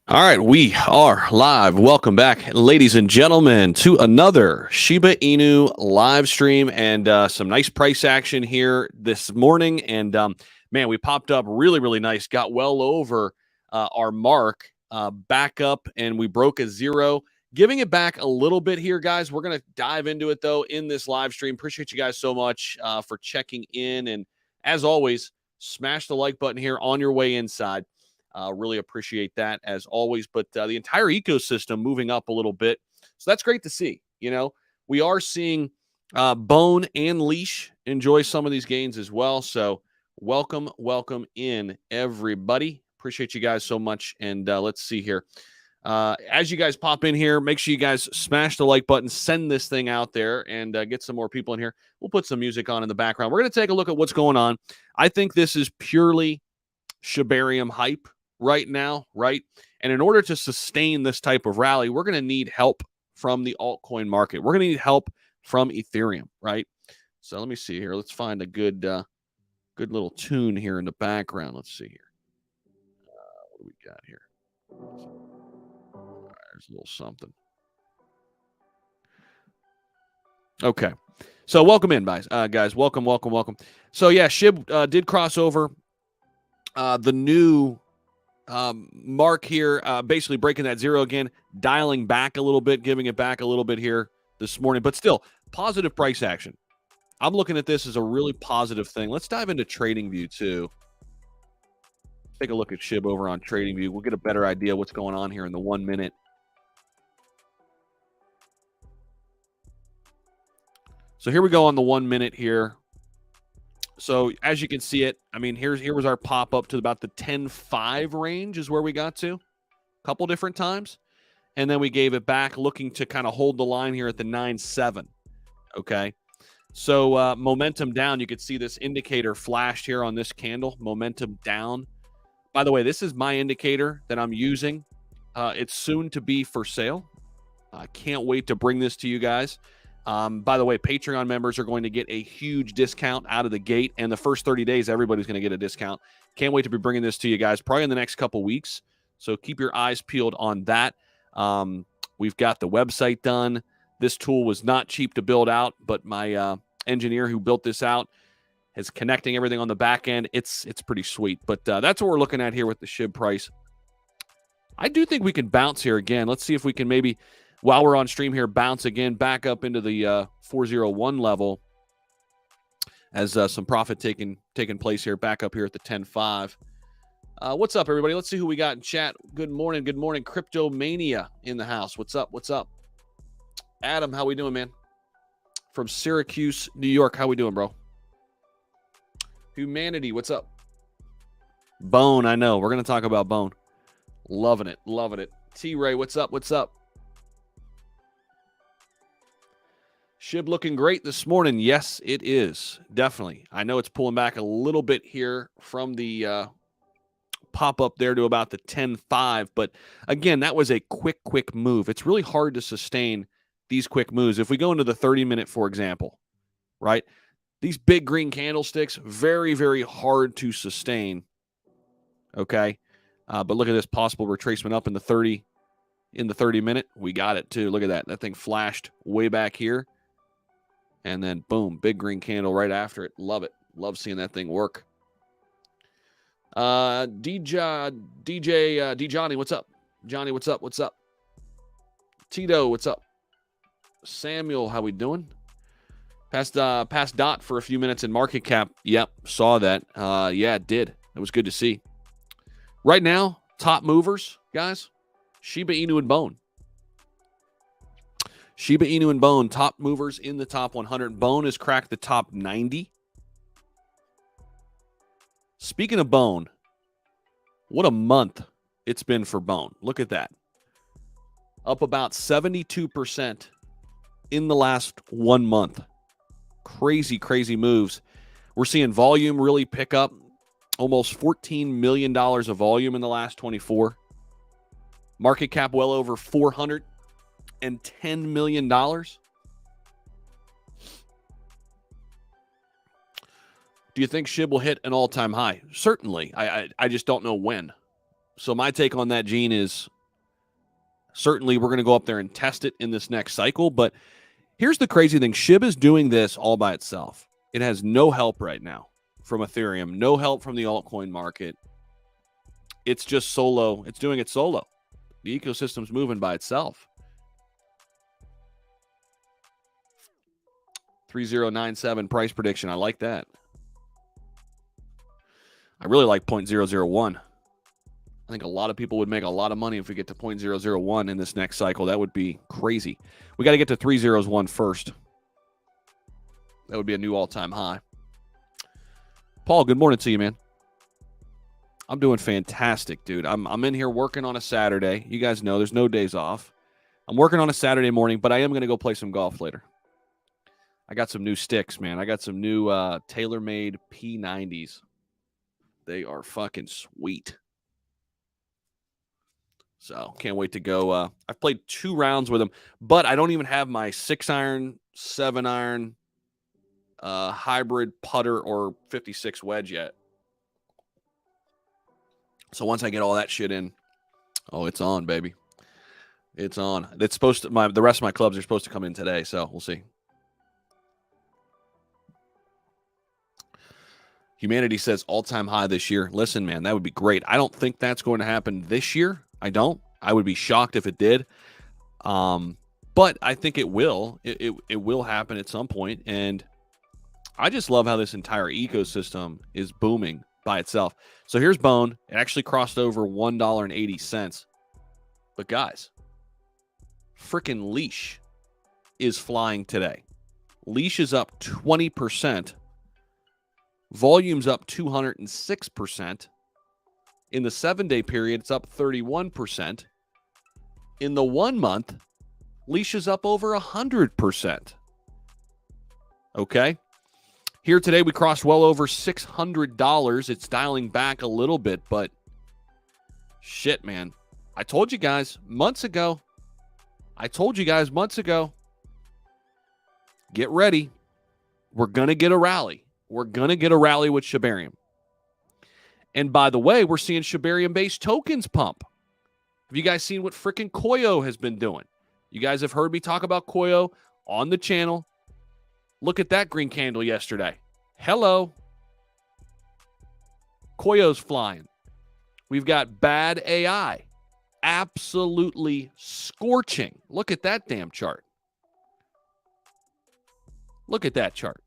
All right, we are live. Welcome back, ladies and gentlemen, to another Shiba Inu live stream and some nice price action here this morning. And man, we popped up really nice, got well over our mark, back up, and we broke a zero. Giving it back a little bit here, guys. We're going to dive into it, though, in this live stream. Appreciate you guys so much for checking in. And as always, smash the like button here on your way inside. Really appreciate that as always. But the entire ecosystem moving up a little bit. So that's great to see. You know, we are seeing Bone and Leash enjoy some of these gains as well. So welcome in, everybody. Appreciate you guys so much. And let's see here. As you guys pop in here, make sure you guys smash the like button, send this thing out there, and get some more people in here. We'll put some music on in the background. We're going to take a look at what's going on. I think this is purely Shibarium hype right now, right? And in order to sustain this type of rally, we're going to need help from the altcoin market. We're going to need help from Ethereum, right? So let me see here. Let's find a good little tune here in the background. Let's see here. What do we got here? All right, there's a little something. Okay. So welcome in, guys. Welcome. So yeah, Shib did cross over the new mark here, basically breaking that zero again, dialing back a little bit, giving it back a little bit here this morning, but still positive price action. I'm looking at this as a really positive thing. Let's dive into TradingView too. Take a look at Shib over on TradingView. We'll get a better idea what's going on here in the 1 minute. So here we go on the 1 minute here. So as you can see it, I mean, here was our pop up to about the 10.5 range is where we got to a couple different times. And then we gave it back looking to kind of hold the line here at the 9.7. Okay. So momentum down, you could see this indicator flashed here on this candle, momentum down. By the way, this is my indicator that I'm using. It's soon to be for sale. I can't wait to bring this to you guys. By the way, Patreon members are going to get a huge discount out of the gate, and the first 30 days, everybody's going to get a discount. Can't wait to be bringing this to you guys probably in the next couple weeks. So keep your eyes peeled on that. We've got the website done. This tool was not cheap to build out, but my engineer who built this out is connecting everything on the back end. It's pretty sweet. But that's what we're looking at here with the SHIB price. I do think we can bounce here again. Let's see if we can maybe, while we're on stream here, bounce again back up into the 401 level as some profit taking place here, back up here at the 10.5. What's up, everybody? Let's see who we got in chat. Good morning. Cryptomania in the house. What's up? Adam, how we doing, man? From Syracuse, New York. How we doing, bro? Humanity, what's up? Bone, I know. We're going to talk about Bone. Loving it. T-Ray, what's up? SHIB looking great this morning. Yes, it is. Definitely. I know it's pulling back a little bit here from the pop up there to about the 10.5. But again, that was a quick move. It's really hard to sustain these quick moves. If we go into the 30-minute, for example, right? These big green candlesticks, very hard to sustain. Okay. But look at this possible retracement up in the 30-minute. We got it too. Look at that. That thing flashed way back here. And then boom, big green candle right after it. Love it. Love seeing that thing work. DJ Johnny, what's up? Johnny, what's up? Tito, what's up? Samuel, how we doing? Past dot for a few minutes in market cap. Yep, saw that. Yeah, it did. It was good to see. Right now, top movers, guys, Shiba Inu and Bone. Shiba Inu and Bone, top movers in the top 100. Bone has cracked the top 90. Speaking of Bone, what a month it's been for Bone. Look at that. Up about 72% in the last 1 month. Crazy moves. We're seeing volume really pick up. Almost $14 million of volume in the last 24. Market cap well over $410 million. Do you think SHIB will hit an all-time high? Certainly. I just don't know when. So my take on that, Gene, is Certainly, we're going to go up there and test it in this next cycle. But here's the crazy thing. SHIB is doing this all by itself. It has no help right now from Ethereum, no help from the altcoin market. It's just solo. It's doing it solo. The ecosystem's moving by itself. 3097 price prediction. I like that. I really like 0.001. I think a lot of people would make a lot of money if we get to 0.001 in this next cycle. That would be crazy. We got to get to 301 first. That would be a new all-time high. Paul, good morning to you, man. I'm doing fantastic, dude. I'm in here working on a Saturday. You guys know there's no days off. I'm working on a Saturday morning, but I am going to go play some golf later. I got some new sticks, man. I got some new TaylorMade P90s. They are fucking sweet. So can't wait to go. I've played 2 rounds with them, but I don't even have my 6-iron, 7-iron, hybrid putter or 56 wedge yet. So once I get all that shit in, oh, it's on, baby. It's on. It's supposed to. The rest of my clubs are supposed to come in today, so we'll see. Humanity says all-time high this year. Listen, man, that would be great. I don't think that's going to happen this year. I don't. I would be shocked if it did. But I think it will. It will happen at some point. And I just love how this entire ecosystem is booming by itself. So here's Bone. It actually crossed over $1.80. But guys, freaking Leash is flying today. Leash is up 20%. Volume's up 206%. In the 7-day period, it's up 31%. In the 1 month, Leash is up over 100%. Okay? Here today, we crossed well over $600. It's dialing back a little bit, but shit, man. I told you guys months ago. Get ready. We're going to get a rally. We're going to get a rally with Shibarium. And by the way, we're seeing Shibarium-based tokens pump. Have you guys seen what freaking Koyo has been doing? You guys have heard me talk about Koyo on the channel. Look at that green candle yesterday. Hello. Koyo's flying. We've got bad AI. Absolutely scorching. Look at that damn chart. Look at that chart.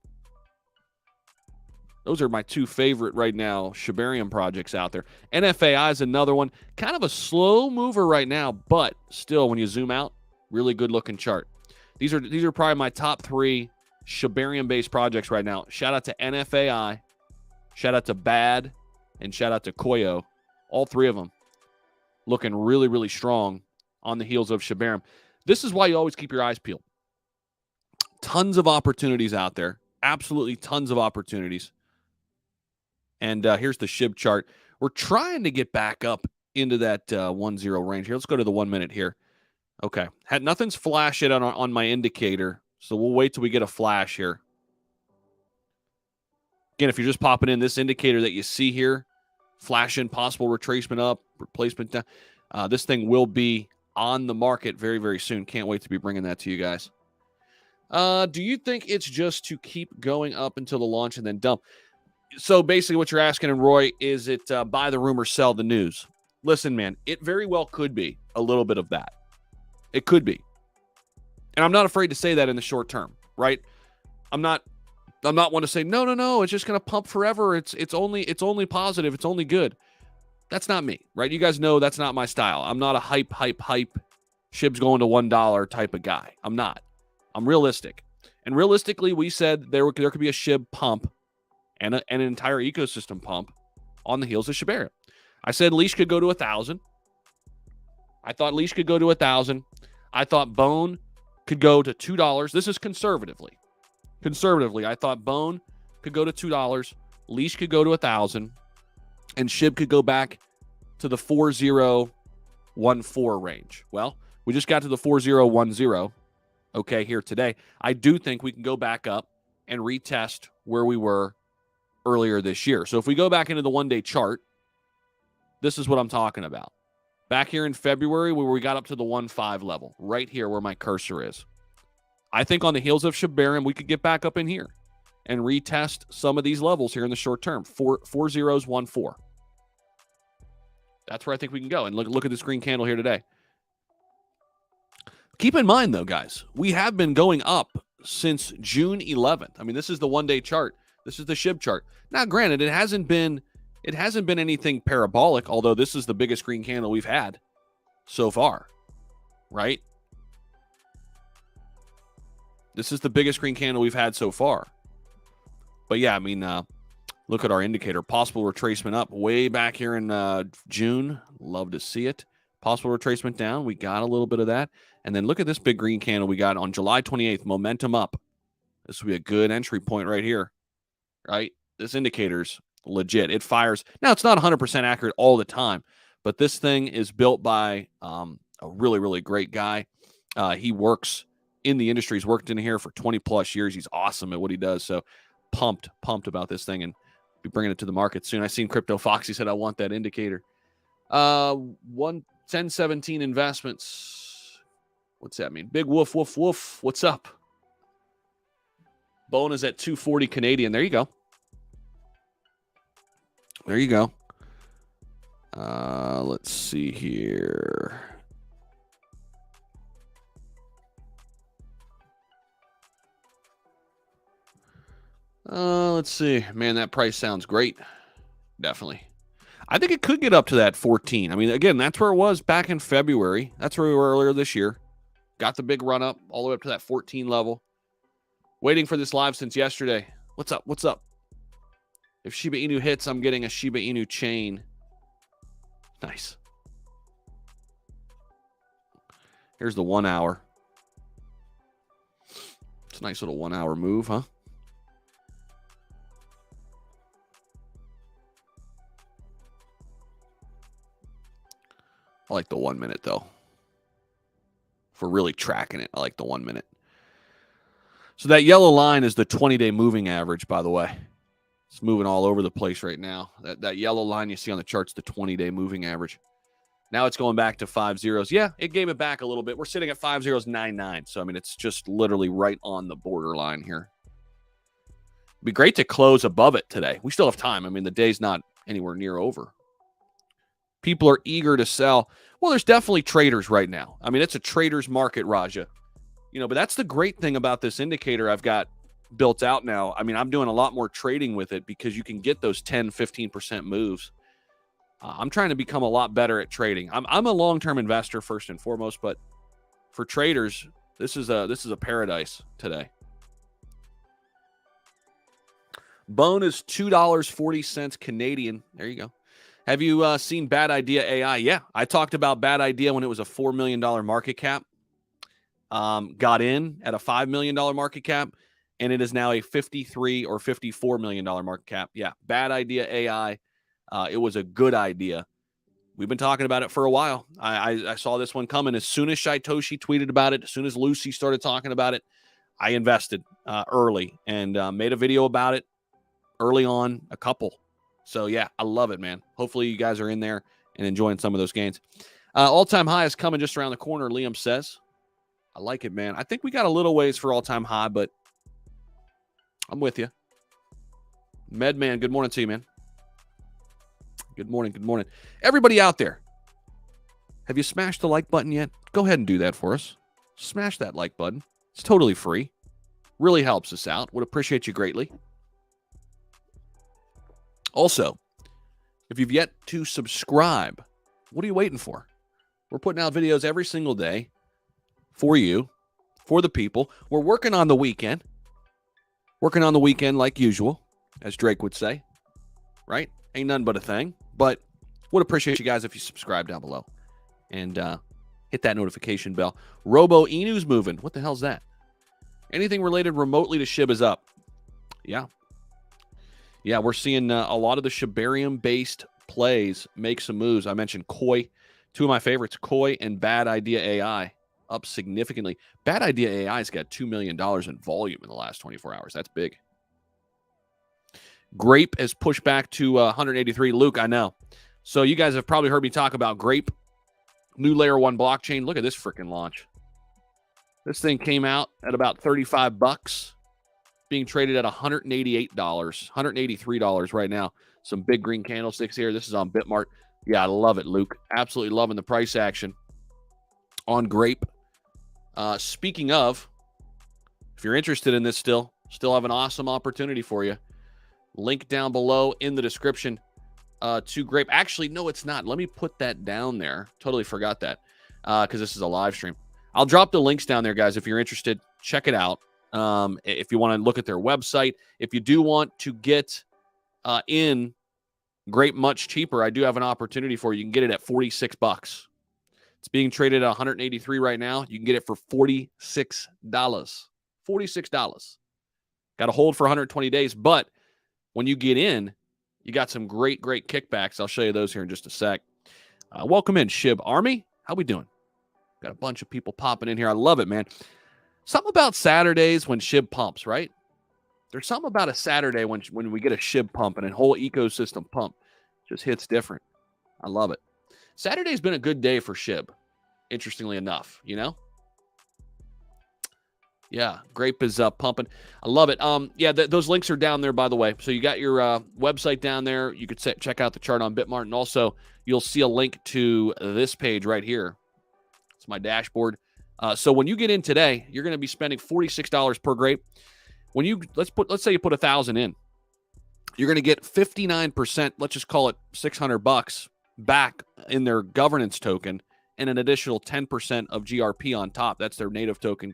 Those are my 2 favorite right now Shibarium projects out there. NFAI is another one. Kind of a slow mover right now, but still, when you zoom out, really good looking chart. These are probably my top 3 Shibarium-based projects right now. Shout out to NFAI, shout out to BAD, and shout out to Koyo. All 3 of them looking really, really strong on the heels of Shibarium. This is why you always keep your eyes peeled. Tons of opportunities out there. Absolutely tons of opportunities. And here's the SHIB chart. We're trying to get back up into that 1-0 range here. Let's go to the 1 minute here. Okay. Nothing's flashing on my indicator, so we'll wait till we get a flash here. Again, if you're just popping in, this indicator that you see here, flashing, possible retracement up, replacement down, this thing will be on the market very, very soon. Can't wait to be bringing that to you guys. Do you think it's just to keep going up until the launch and then dump? So basically what you're asking, and Roy, is it buy the rumor, sell the news? Listen, man, it very well could be a little bit of that. It could be. And I'm not afraid to say that in the short term, right? I'm not one to say, no, it's just going to pump forever. It's only positive. It's only good. That's not me, right? You guys know that's not my style. I'm not a hype. Shib's going to $1 type of guy. I'm not. I'm realistic. And realistically, we said there could be a SHIB pump and an entire ecosystem pump on the heels of Shibarium. I said Leash could go to 1,000. I thought Leash could go to 1,000. I thought Bone could go to $2. This is conservatively. I thought Bone could go to $2. Leash could go to 1,000. And SHIB could go back to the 4014 range. Well, we just got to the 4010. Okay, here today. I do think we can go back up and retest where we were earlier this year. So if we go back into the 1-day chart, this is what I'm talking about. Back here in February where we got up to the 1.5 level, right here where my cursor is. I think on the heels of Shibarium, we could get back up in here and retest some of these levels here in the short term. 4 zeros, 1 4. That's where I think we can go. And look at this green candle here today. Keep in mind, though, guys, we have been going up since June 11th. I mean, this is the one-day chart. This is the SHIB chart. Now, granted, it hasn't been anything parabolic, although this is the biggest green candle we've had so far, right? This is the biggest green candle we've had so far. But yeah, I mean, look at our indicator. Possible retracement up way back here in June. Love to see it. Possible retracement down. We got a little bit of that. And then look at this big green candle we got on July 28th. Momentum up. This will be a good entry point right here, right? This indicator's legit. It fires. Now, it's not 100% accurate all the time, but this thing is built by a really, really great guy. He works in the industry. He's worked in here for 20 plus years. He's awesome at what he does. So pumped about this thing and be bringing it to the market soon. I seen Crypto Foxy said, I want that indicator. 1017 investments. What's that mean? Big woof, woof, woof. What's up? Bone is at 240 Canadian. There you go. There you go. Let's see here. Let's see. Man, that price sounds great. Definitely. I think it could get up to that 14. I mean, again, that's where it was back in February. That's where we were earlier this year. Got the big run up all the way up to that 14 level. Waiting for this live since yesterday. What's up? What's up? If Shiba Inu hits, I'm getting a Shiba Inu chain. Nice. Here's the 1 hour. It's a nice little 1 hour move, huh? I like the 1 minute, though. If we're really tracking it, I like the 1 minute. So that yellow line is the 20-day moving average, by the way. It's moving all over the place right now. That yellow line you see on the chart's the 20-day moving average. Now it's going back to 5 zeros. Yeah, it gave it back a little bit. We're sitting at 5 zeros 99. So, I mean, it's just literally right on the borderline here. It'd be great to close above it today. We still have time. I mean, the day's not anywhere near over. People are eager to sell. Well, there's definitely traders right now. I mean, it's a trader's market, Raja. You know, but that's the great thing about this indicator I've got built out now. I mean, I'm doing a lot more trading with it because you can get those 10, 15% moves. I'm trying to become a lot better at trading. I'm a long-term investor first and foremost, but for traders, this is a paradise today. Bone is $2.40 Canadian. There you go. Have you seen Bad Idea AI? Yeah, I talked about Bad Idea when it was a $4 million market cap. Got in at a $5 million market cap, and it is now a $53 or $54 million market cap. Yeah, Bad Idea AI. It was a good idea. We've been talking about it for a while. I saw this one coming. As soon as Shaitoshi tweeted about it, as soon as Lucy started talking about it, I invested early and made a video about it early on, a couple. So, yeah, I love it, man. Hopefully you guys are in there and enjoying some of those gains. All-time high is coming just around the corner, Liam says. I like it, man. I think we got a little ways for all-time high, but I'm with you. Medman, good morning to you, man. Good morning, good morning. Everybody out there, have you smashed the like button yet? Go ahead and do that for us. Smash that like button. It's totally free. Really helps us out. Would appreciate you greatly. Also, if you've yet to subscribe, what are you waiting for? We're putting out videos every single day for you, for the people. We're working on the weekend. Working on the weekend like usual, as Drake would say. Right? Ain't nothing but a thing. But would appreciate you guys if you subscribe down below. And hit that notification bell. Robo Inu's moving. What the hell's that? Anything related remotely to SHIB is up. Yeah. Yeah, we're seeing a lot of the Shibarium-based plays make some moves. I mentioned Koi. Two of my favorites, Koi and Bad Idea AI, up significantly. Bad Idea AI's got $2 million in volume in the last 24 hours. That's big. Grape has pushed back to 183. Luke, I know. So you guys have probably heard me talk about Grape New layer 1 blockchain. Look at this freaking launch. This thing came out at about $35, being traded at $188, $183 right now. Some big green candlesticks here. This is on Bitmart. Yeah, I love it, Luke. Absolutely loving the price action on Grape. Speaking of, if you're interested in this still have an awesome opportunity for you. Link down below in the description to Grape. Actually, no, it's not. Let me put that down there. Totally forgot that because this is a live stream. I'll drop the links down there, guys. If you're interested, check it out. If you want to look at their website, if you do want to get in Grape much cheaper, I do have an opportunity for you. You can get it at $46. It's being traded at $183 right now. You can get it for $46. $46. Got to hold for 120 days, but when you get in, you got some great kickbacks. I'll show you those here in just a sec. Welcome in, Shib Army. How we doing? Got a bunch of people popping in here. I love it, man. Something about Saturdays when Shib pumps, right? There's something about a Saturday when we get a Shib pump and a whole ecosystem pump. Just hits different. I love it. Saturday's been a good day for Shib, interestingly enough, you know? Yeah, Grape is pumping. I love it. Yeah, those links are down there, by the way. So you got your website down there. You could check out the chart on Bitmart, and also you'll see a link to this page right here. It's my dashboard. So when you get in today, you're going to be spending $46 per Grape. When you let's say you put 1,000 in, you're going to get 59%. Let's just call it $600 back in their governance token, and an additional 10% of GRP on top. That's their native token,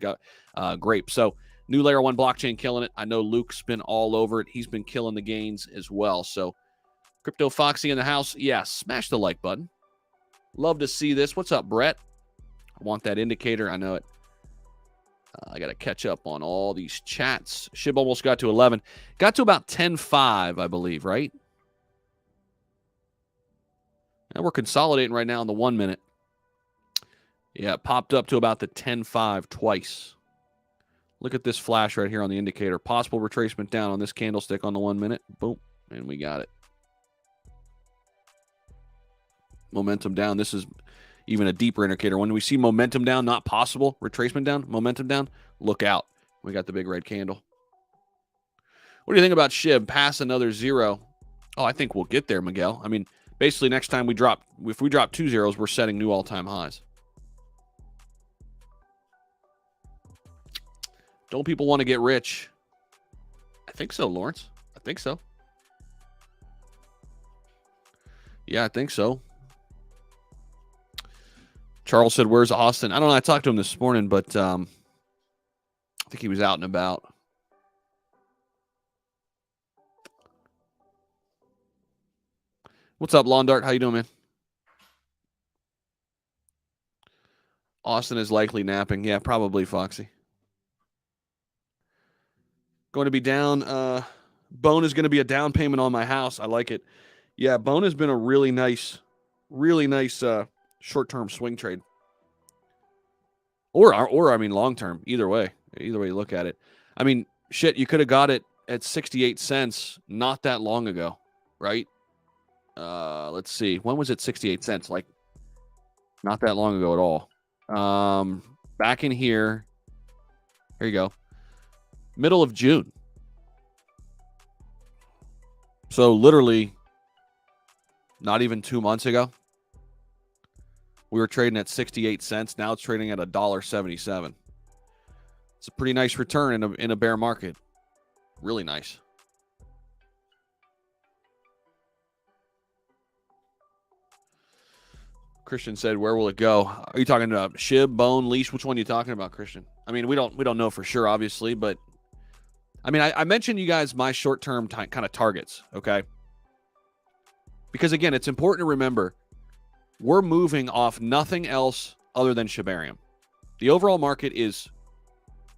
Grape. So new layer 1 blockchain killing it. I know Luke's been all over it. He's been killing the gains as well. So Crypto Foxy in the house. Yeah, smash the like button. Love to see this. What's up, Brett? I want that indicator. I know it. I got to catch up on all these chats. Shib almost got to 11. Got to about 10.5, I believe, right? And we're consolidating right now in the 1 minute. Yeah, it popped up to about the 10.5 twice. Look at this flash right here on the indicator. Possible retracement down on this candlestick on the 1 minute. Boom. And we got it. Momentum down. This is even a deeper indicator. When we see momentum down, not possible, retracement down, momentum down, look out. We got the big red candle. What do you think about Shib? Pass another zero. Oh, I think we'll get there, Miguel. I mean, basically next time if we drop 2 zeros, we're setting new all-time highs. Don't people want to get rich? I think so, Lawrence. I think so. Yeah, I think so. Charles said, where's Austin? I don't know. I talked to him this morning, but I think he was out and about. What's up, Lawn Dart? How you doing, man? Austin is likely napping. Yeah, probably, Foxy. Going to be down. Bone is going to be a down payment on my house. I like it. Yeah, Bone has been a really nice short-term swing trade. Or I mean, long-term. Either way you look at it. I mean, shit, you could have got it at 68 cents not that long ago, right? Let's see. When was it 68 cents? Like, not that long ago at all. Back in here. Here you go. Middle of June. So literally not even 2 months ago, we were trading at 68 cents. Now it's trading at $1.77. It's a pretty nice return in a bear market. Really nice. Christian said, where will it go? Are you talking about Shib, Bone, Leash? Which one are you talking about, Christian? I mean, we don't know for sure, obviously, but I mean, I mentioned you guys my short-term kind of targets, okay? Because again, it's important to remember we're moving off nothing else other than Shibarium. The overall market is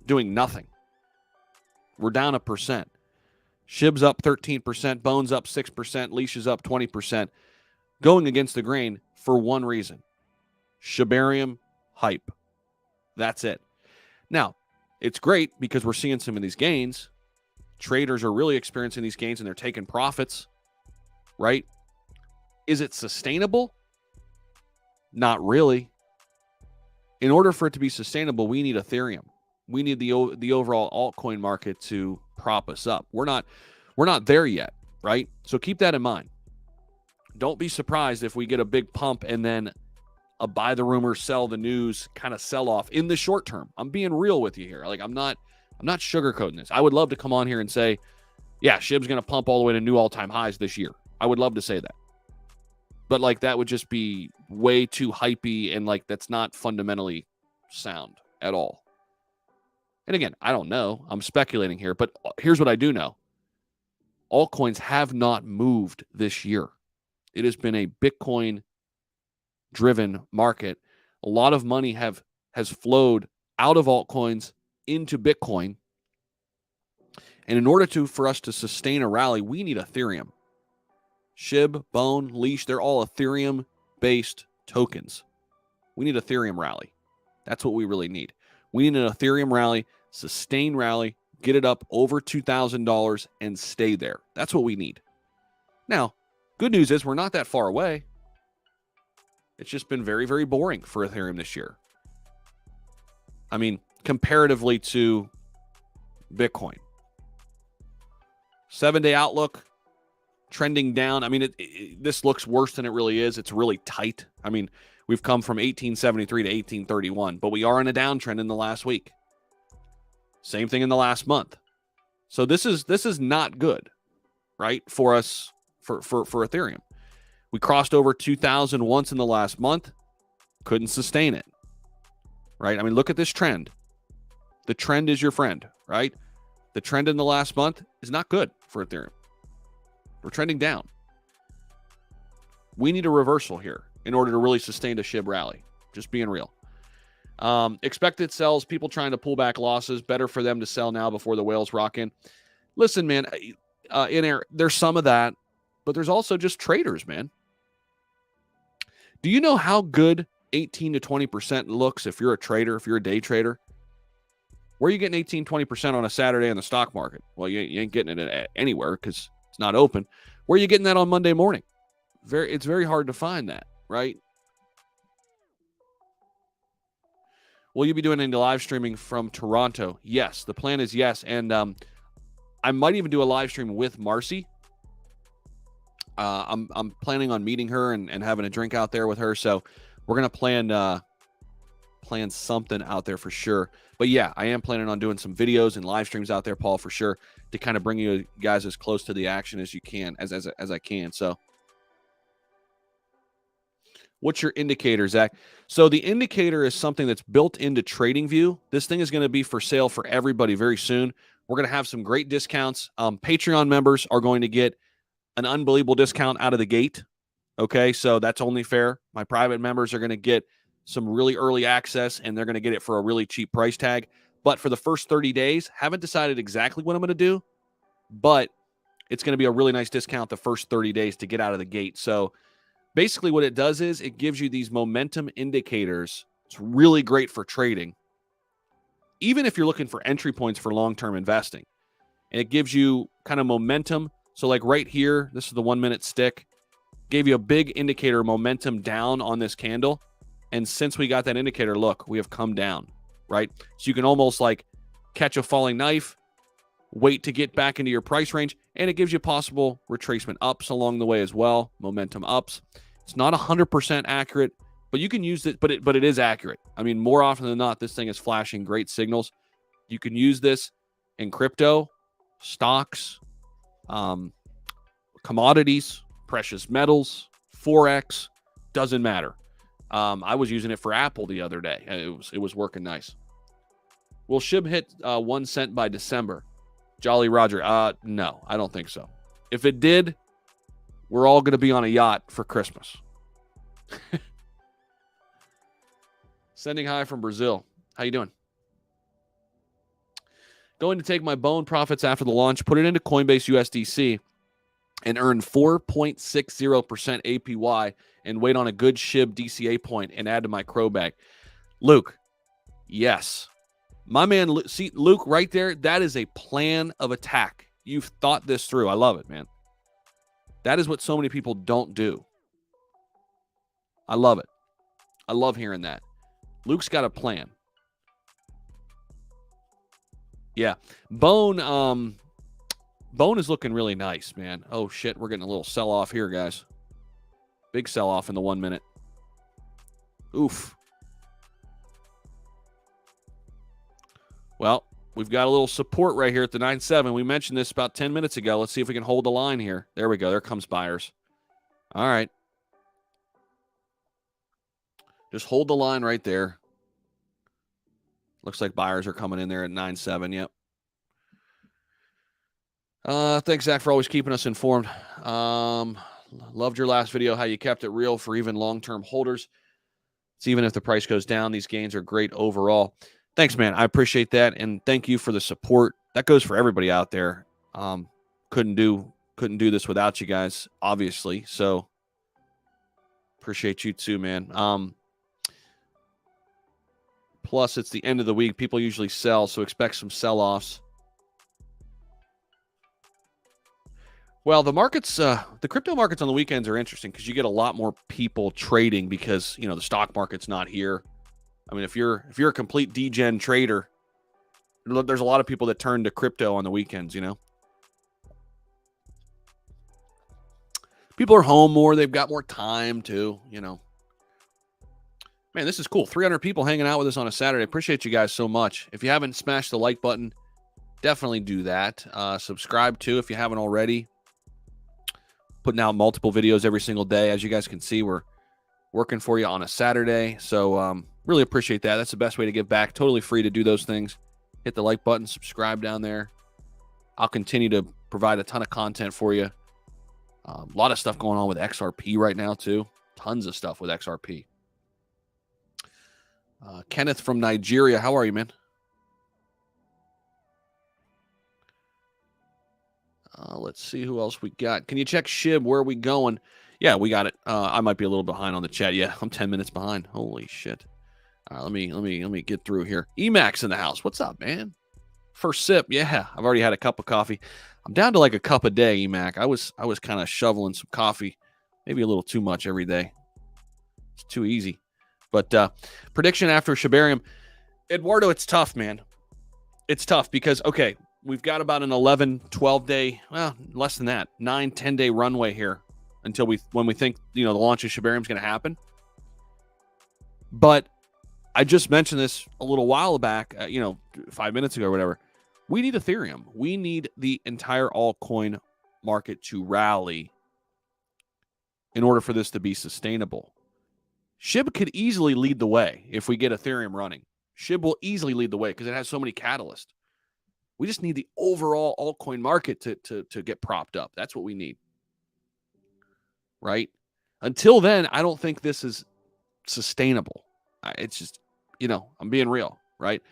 doing nothing. We're down 1%. Shib's up 13%, Bone's up 6%, Leash is up 20%, going against the grain for one reason. Shibarium hype. That's it. Now, it's great because we're seeing some of these gains. Traders are really experiencing these gains and they're taking profits, right? Is it sustainable? Not really. In order for it to be sustainable, we need Ethereum. We need the overall altcoin market to prop us up. We're not there yet, right? So keep that in mind. Don't be surprised if we get a big pump and then a buy the rumor, sell the news kind of sell off in the short term. I'm being real with you here. Like I'm not sugarcoating this. I would love to come on here and say, yeah, SHIB's going to pump all the way to new all-time highs this year. I would love to say that. But like that would just be way too hypey, and like that's not fundamentally sound at all. And again, I don't know. I'm speculating here, but here's what I do know. Altcoins have not moved this year. It has been a Bitcoin-driven market. A lot of money has flowed out of altcoins into Bitcoin. And in order for us to sustain a rally, we need Ethereum. SHIB, Bone, Leash, they're all Ethereum-based tokens. We need Ethereum rally. That's what we really need. We need an Ethereum rally, sustained rally, get it up over $2,000 and stay there. That's what we need. Now, good news is we're not that far away. It's just been very, very boring for Ethereum this year. I mean, comparatively to Bitcoin. 7-day outlook, trending down. I mean, this looks worse than it really is. It's really tight. I mean, we've come from 1873 to 1831, but we are in a downtrend in the last week. Same thing in the last month. So this is not good, right? For us, for Ethereum. We crossed over 2,000 once in the last month. Couldn't sustain it, right? I mean, look at this trend. The trend is your friend, right? The trend in the last month is not good for Ethereum. We're trending down. We need a reversal here in order to really sustain a SHIB rally. Just being real. Expected sells, people trying to pull back losses. Better for them to sell now before the whales rock in. Listen, man, there's some of that, but there's also just traders, man. Do you know how good 18 to 20% looks if you're a trader, if you're a day trader? Where are you getting 18, 20% on a Saturday in the stock market? Well, you ain't getting it anywhere because it's not open. Where are you getting that on Monday morning? It's very hard to find that, right? Will you be doing any live streaming from Toronto? Yes, the plan is yes. And I might even do a live stream with Marcy. I'm planning on meeting her and having a drink out there with her. So we're going to plan something out there for sure. But yeah, I am planning on doing some videos and live streams out there, Paul, for sure, to kind of bring you guys as close to the action as you can, as I can. So what's your indicator, Zach? So the indicator is something that's built into TradingView. This thing is going to be for sale for everybody very soon. We're going to have some great discounts. Patreon members are going to get an unbelievable discount out of the gate. Okay, so that's only fair. My private members are going to get some really early access, and they're going to get it for a really cheap price tag. But for the first 30 days, haven't decided exactly what I'm going to do, but it's going to be a really nice discount the first 30 days to get out of the gate. So basically what it does is it gives you these momentum indicators. It's really great for trading, even if you're looking for entry points for long-term investing. And it gives you kind of momentum. So like right here, this is the 1 minute stick, gave you a big indicator momentum down on this candle. And since we got that indicator, look, we have come down, right? So you can almost like catch a falling knife, wait to get back into your price range, and it gives you possible retracement ups along the way as well, momentum ups. It's not 100% accurate, but you can use it, but it is accurate. I mean, more often than not, this thing is flashing great signals. You can use this in crypto, stocks, commodities, precious metals, Forex, doesn't matter. I was using it for Apple the other day. It was working nice. Will SHIB hit 1 cent by December? Jolly Roger. No, I don't think so. If it did, we're all going to be on a yacht for Christmas. Sending hi from Brazil. How you doing? Going to take my Bone profits after the launch, put it into Coinbase USDC, and earn 4.60% APY and wait on a good SHIB DCA point and add to my crow bag. Luke, yes. My man, see, Luke, right there, that is a plan of attack. You've thought this through. I love it, man. That is what so many people don't do. I love it. I love hearing that. Luke's got a plan. Yeah. Bone is looking really nice, man. Oh, shit. We're getting a little sell-off here, guys. Big sell-off in the 1 minute. Oof. Well, we've got a little support right here at the 9.7. We mentioned this about 10 minutes ago. Let's see if we can hold the line here. There we go. There comes buyers. All right. Just hold the line right there. Looks like buyers are coming in there at 9.7. Yep. Thanks, Zach, for always keeping us informed. Loved your last video, how you kept it real for even long-term holders. It's even if the price goes down, these gains are great overall. Thanks, man. I appreciate that, and thank you for the support. That goes for everybody out there. Couldn't do this without you guys, obviously. So appreciate you too, man. Plus, it's the end of the week. People usually sell, so expect some sell-offs. Well, the markets, the crypto markets on the weekends are interesting because you get a lot more people trading because, the stock market's not here. I mean, if you're a complete degen trader, there's a lot of people that turn to crypto on the weekends, People are home more. They've got more time too, Man, this is cool. 300 people hanging out with us on a Saturday. Appreciate you guys so much. If you haven't smashed the like button, definitely do that. Subscribe too if you haven't already. Putting out multiple videos every single day. As you guys can see, we're working for you on a Saturday. So really appreciate that. That's the best way to give back. Totally free to do those things. Hit the like button, subscribe down there. I'll continue to provide a ton of content for you. A lot of stuff going on with XRP right now too. Tons of stuff with XRP. Kenneth from Nigeria. How are you, man? Let's see who else we got. Can you check Shib? Where are we going? Yeah, we got it. I might be a little behind on the chat. Yeah, I'm 10 minutes behind. Holy shit. All right, let me get through here. Emacs in the house. What's up, man? First sip. Yeah, I've already had a cup of coffee. I'm down to like a cup a day, Emac. I was kind of shoveling some coffee, maybe a little too much every day. It's too easy. But prediction after Shibarium. Eduardo, it's tough, man. It's tough because, okay, we've got about an 11, 12-day, well, less than that, 9, 10-day runway here until when we think, the launch of Shibarium is going to happen. But I just mentioned this a little while back, 5 minutes ago or whatever. We need Ethereum. We need the entire altcoin market to rally in order for this to be sustainable. SHIB could easily lead the way if we get Ethereum running. SHIB will easily lead the way because it has so many catalysts. We just need the overall altcoin market to get propped up. That's what we need. Right? Until then, I don't think this is sustainable. It's just, I'm being real, right?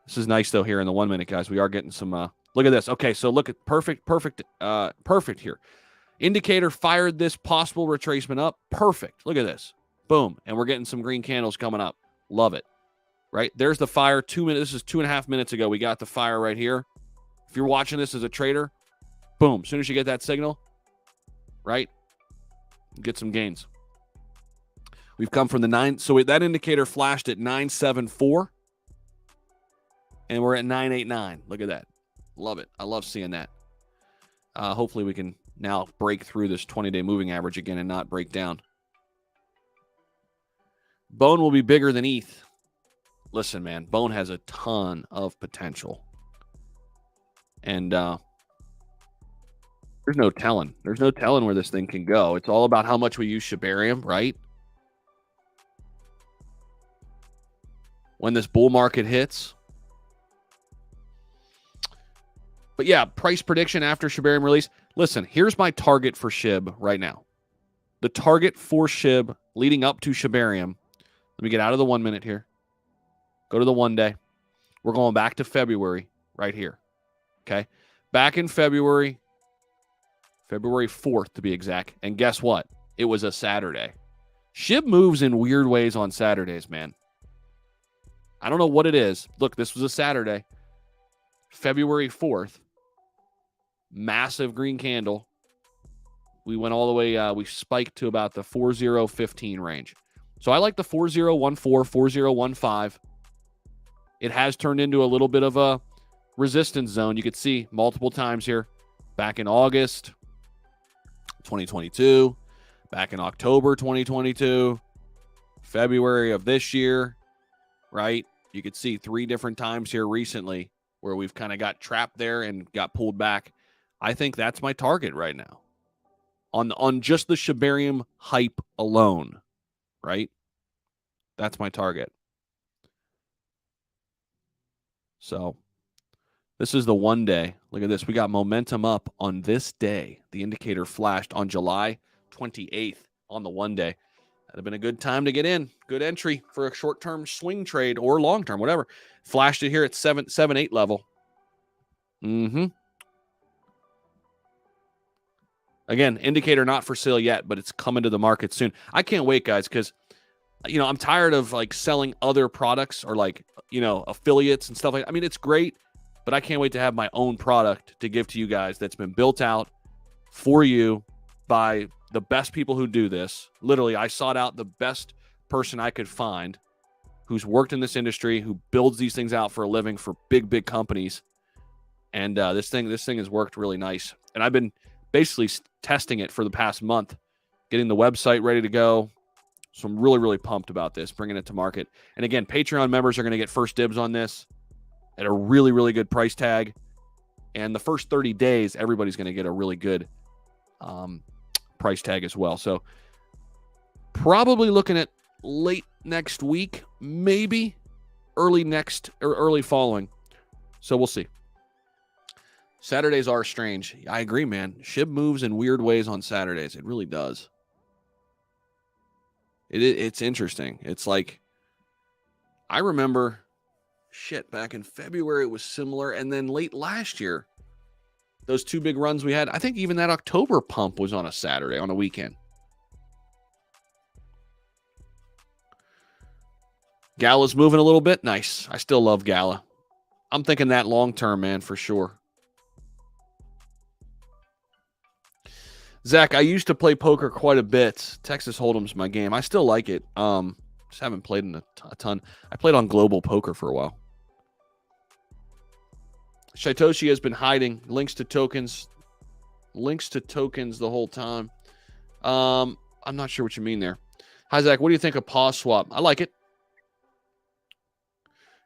This is nice, though, here in the 1 minute, guys. We are getting some, look at this. Okay, so look at perfect here. Indicator fired this possible retracement up. Perfect. Look at this. Boom. And we're getting some green candles coming up. Love it. Right? There's the fire. 2 minutes. This is 2.5 minutes ago. We got the fire right here. If you're watching this as a trader, boom. As soon as you get that signal, right? Get some gains. We've come from the 9. So that indicator flashed at 974. And we're at 989. Look at that. Love it. I love seeing that. Hopefully we can now break through this 20-day moving average again and not break down. Bone will be bigger than ETH. Listen, man, Bone has a ton of potential. And there's no telling. There's no telling where this thing can go. It's all about how much we use Shibarium, right? When this bull market hits. But yeah, price prediction after Shibarium release. Listen, here's my target for SHIB right now. The target for SHIB leading up to Shibarium. Let me get out of the 1 minute here. Go to the 1 day. We're going back to February right here. Okay. Back in February 4th to be exact. And guess what? It was a Saturday. SHIB moves in weird ways on Saturdays, man. I don't know what it is. Look, this was a Saturday. February 4th. Massive green candle. We went all the way, we spiked to about the 4015 range. So I like the 4014, 4015. It has turned into a little bit of a resistance zone. You could see multiple times here back in August 2022, back in October 2022, February of this year, right? You could see 3 different times here recently where we've kind of got trapped there and got pulled back. I think that's my target right now on just the Shibarium hype alone, right? That's my target. So this is the one day. Look at this. We got momentum up on this day. The indicator flashed on July 28th on the one day. That'd have been a good time to get in. Good entry for a short-term swing trade or long-term, whatever. Flashed it here at 7-8 level. Again, indicator not for sale yet, but it's coming to the market soon. I can't wait, guys, because I'm tired of like selling other products or like, affiliates and stuff like that. I mean, it's great, but I can't wait to have my own product to give to you guys that's been built out for you by the best people who do this. Literally, I sought out the best person I could find who's worked in this industry, who builds these things out for a living for big companies. And this thing has worked really nice. And I've been basically testing it for the past month, getting the website ready to go. So I'm really pumped about this, bringing it to market. And again, Patreon members are going to get first dibs on this at a really good price tag. And the first 30 days, everybody's going to get a really good price tag as well. So probably looking at late next week, maybe early next or early following. So we'll see. Saturdays are strange. I agree, man. SHIB moves in weird ways on Saturdays. It really does. It's interesting. It's like, I remember, back in February it was similar, and then late last year, those 2 big runs we had, I think even that October pump was on a Saturday, on a weekend. Gala's moving a little bit. Nice. I still love Gala. I'm thinking that long term, man, for sure. Zach, I used to play poker quite a bit. Texas Hold'em's my game. I still like it. Just haven't played in a ton. I played on Global Poker for a while. Shitoshi has been hiding links to tokens the whole time. I'm not sure what you mean there. Hi, Zach. What do you think of pause swap? I like it.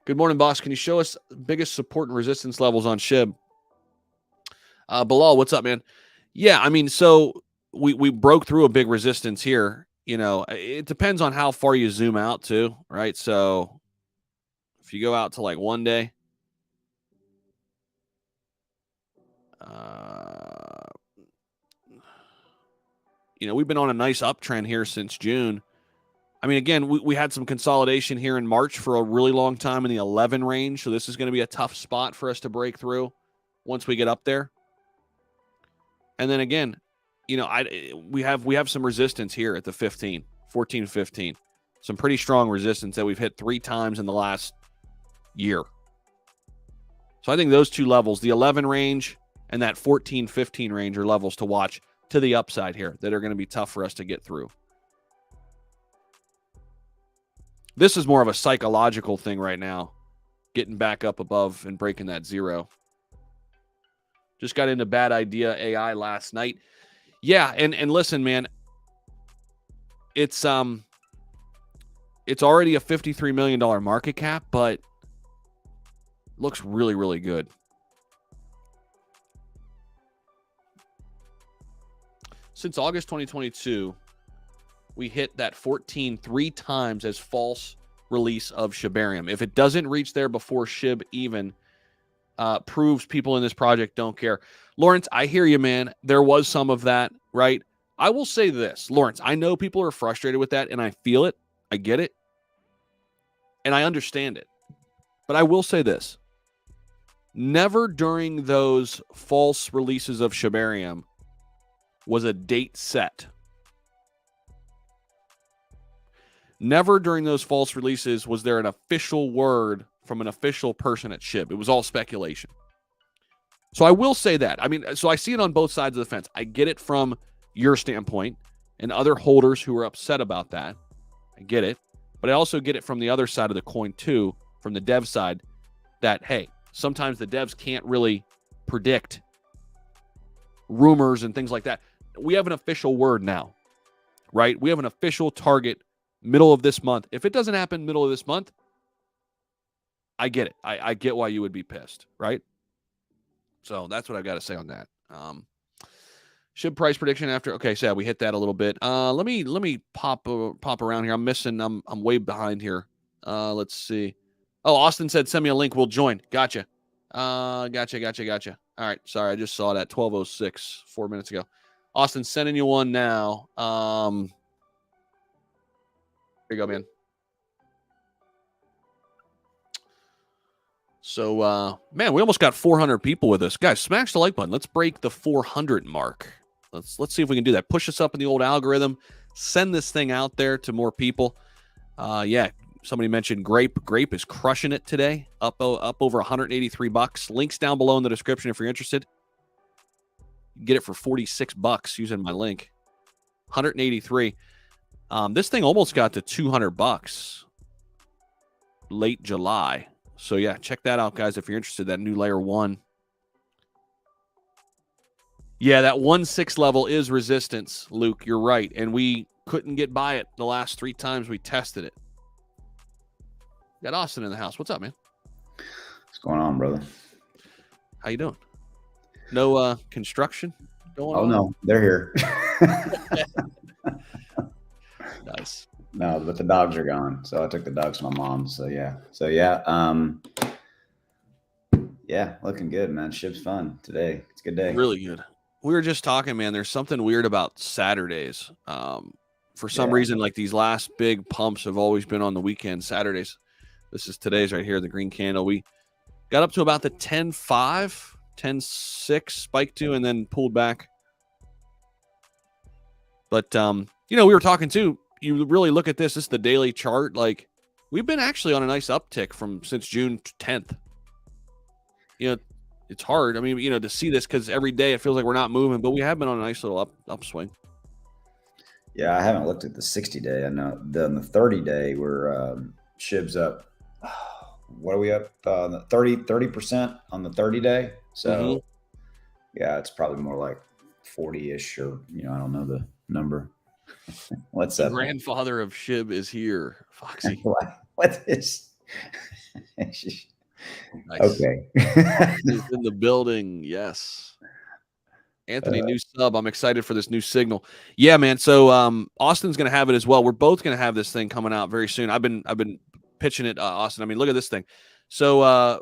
Good morning, boss. Can you show us biggest support and resistance levels on SHIB? Bilal, what's up, man? Yeah, I mean, so we broke through a big resistance here. It depends on how far you zoom out to, right? So if you go out to like one day, we've been on a nice uptrend here since June. I mean, again, we had some consolidation here in March for a really long time in the 11 range. So this is going to be a tough spot for us to break through once we get up there. And then again, we have some resistance here at the 14, 15. Some pretty strong resistance that we've hit 3 times in the last year. So I think those 2 levels, the 11 range and that 14, 15 range, are levels to watch to the upside here that are going to be tough for us to get through. This is more of a psychological thing right now, getting back up above and breaking that 0. Just got into Bad Idea AI last night. Yeah, and listen, man, it's already a $53 million market cap, but looks really good. Since August 2022, we hit that 14 3 times as false release of Shibarium. If it doesn't reach there before SHIB even proves people in this project don't care. Lawrence, I hear you, man. There was some of that, right? I will say this, Lawrence, I know people are frustrated with that, and I feel it. I get it. And I understand it. But I will say this. Never during those false releases of Shibarium was a date set. Never during those false releases was there an official word from an official person at SHIB. It was all speculation. So I will say that. I mean, so I see it on both sides of the fence. I get it from your standpoint and other holders who are upset about that. I get it. But I also get it from the other side of the coin too, from the dev side, that, hey, sometimes the devs can't really predict rumors and things like that. We have an official word now, right? We have an official target middle of this month. If it doesn't happen middle of this month, I get it. I get why you would be pissed, right? So that's what I got to say on that. SHIB price prediction after. Okay, so yeah, we hit that a little bit. Let me pop around here. I'm missing. I'm way behind here. Let's see. Oh, Austin said send me a link. We'll join. Gotcha. Gotcha. All right. Sorry, I just saw that 12:06 4 minutes ago. Austin, sending you one now. Here you go, man. So, man, we almost got 400 people with us. Guys, smash the like button. Let's break the 400 mark. Let's see if we can do that. Push us up in the old algorithm. Send this thing out there to more people. Yeah, somebody mentioned Grape. Grape is crushing it today. Up over $183. Links down below in the description if you're interested. You can get it for $46 using my link. 183. This thing almost got to $200 late July. So, yeah, check that out, guys, if you're interested. That new layer 1. Yeah, that 1.6 level is resistance, Luke. You're right. And we couldn't get by it the last 3 times we tested it. Got Austin in the house. What's up, man? What's going on, brother? How you doing? No construction going on? Oh, no. They're here. Nice. No, but the dogs are gone. So I took the dogs to my mom's. So yeah. Yeah, looking good, man. SHIB's fun today. It's a good day. Really good. We were just talking, man. There's something weird about Saturdays. For some reason, like these last big pumps have always been on the weekend, Saturdays. This is today's right here, the green candle. We got up to about the 10.5, 10.6 spike to, and then pulled back. But, we were talking too. You really look at this. This is the daily chart. Like, we've been actually on a nice uptick since June 10th. It's hard. I mean, to see this because every day it feels like we're not moving, but we have been on a nice little upswing. Yeah, I haven't looked at the 60-day. I know on the 30-day we're SHIB's up. What are we up? 30% on the 30-day. So yeah, it's probably more like 40-ish, or I don't know the number. What's up? The grandfather of SHIB is here, Foxy. What is? Nice. Okay. He's in the building. Yes. Anthony, new sub. I'm excited for this new signal. Yeah, man. So Austin's going to have it as well. We're both going to have this thing coming out very soon. I've been pitching it, Austin. I mean, look at this thing. So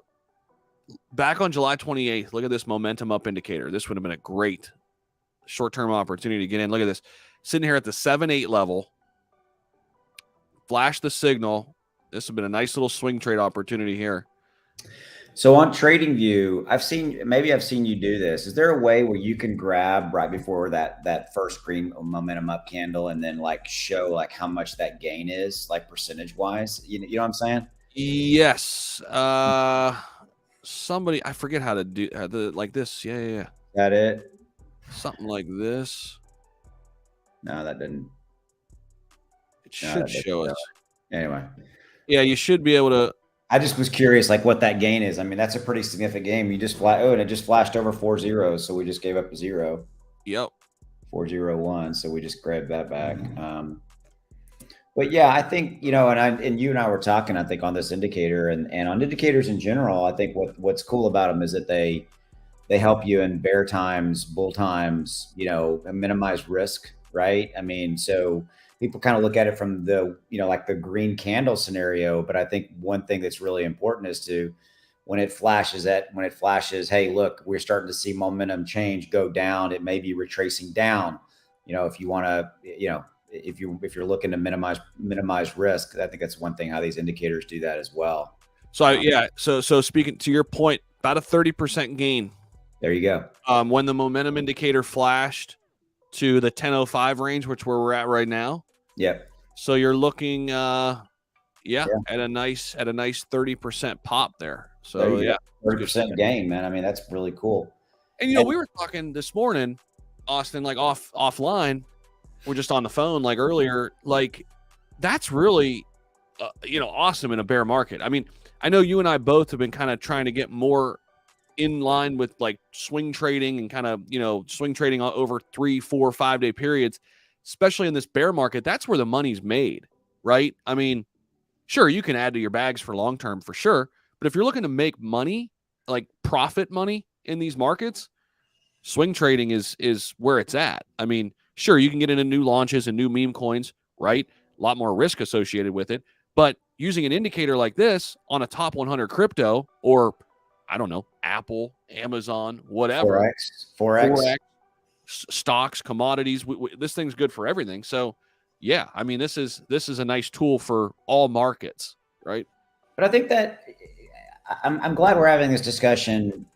back on July 28th, look at this momentum up indicator. This would have been a great short-term opportunity to get in. Look at this. Sitting here at the 7-8 level. Flash the signal. This would have been a nice little swing trade opportunity here. So on TradingView, I've seen you do this. Is there a way where you can grab right before that first green momentum up candle and then like show like how much that gain is, like percentage wise? You know what I'm saying? Yes. Somebody, I forget how to do like this. Yeah. That it? Something like this. No, that didn't. It should show us. Anyway. Yeah, you should be able to. I just was curious, like what that gain is. I mean, that's a pretty significant game. You just and it just flashed over 4 zeros, so we just gave up a 0. Yep. 401, so we just grabbed that back. But yeah, I think and you and I were talking, I think, on this indicator and on indicators in general. I think what's cool about them is that they help you in bear times, bull times, minimize risk, right? I mean, so people kind of look at it from the, like the green candle scenario. But I think one thing that's really important is when it flashes, hey, look, we're starting to see momentum change, go down. It may be retracing down. If you want to, if you're looking to minimize risk, I think that's one thing how these indicators do that as well. So So speaking to your point, about a 30% gain. There you go. When the momentum indicator flashed to the 10.05 range, which where we're at right now. Yep. So you're looking, at a nice 30% pop there. So there 30% gain, man. I mean, that's really cool. And we were talking this morning, Austin, like offline. We're just on the phone like earlier. Like that's really, awesome in a bear market. I mean, I know you and I both have been kind of trying to get more in line with like swing trading and kind of, swing trading over 3, 4, 5 day periods, especially in this bear market. That's where the money's made, right? I mean, sure, you can add to your bags for long term for sure. But if you're looking to make money, like profit money in these markets, swing trading is where it's at. I mean, sure, you can get into new launches and new meme coins, right? A lot more risk associated with it. But using an indicator like this on a top 100 crypto, or I don't know, Apple, Amazon, whatever, Forex, stocks, commodities, this thing's good for everything. So yeah, I mean, this is a nice tool for all markets, right? But I think that I'm glad we're having this discussion,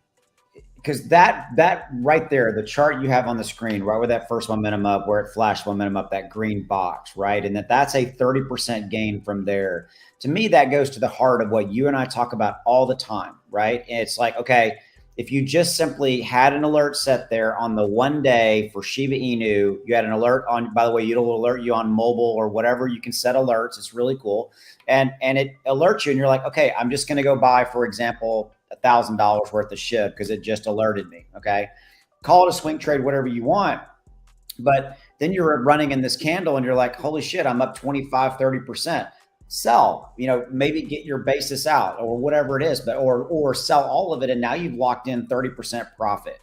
because that right there, the chart you have on the screen, right where that first momentum up, where it flashed momentum up, that green box, right? And that's a 30% gain from there. To me, that goes to the heart of what you and I talk about all the time, right? And it's like, okay, if you just simply had an alert set there on the 1 day for Shiba Inu, you had an alert on, by the way, it'll alert you on mobile or whatever. You can set alerts. It's really cool. And it alerts you and you're like, okay, I'm just going to go buy, for example, $1,000 worth of SHIB because it just alerted me. Okay. Call it a swing trade, whatever you want. But then you're running in this candle and you're like, holy shit, I'm up 25, 30%. Sell, maybe get your basis out or whatever it is, but or sell all of it. And now you've locked in 30% profit,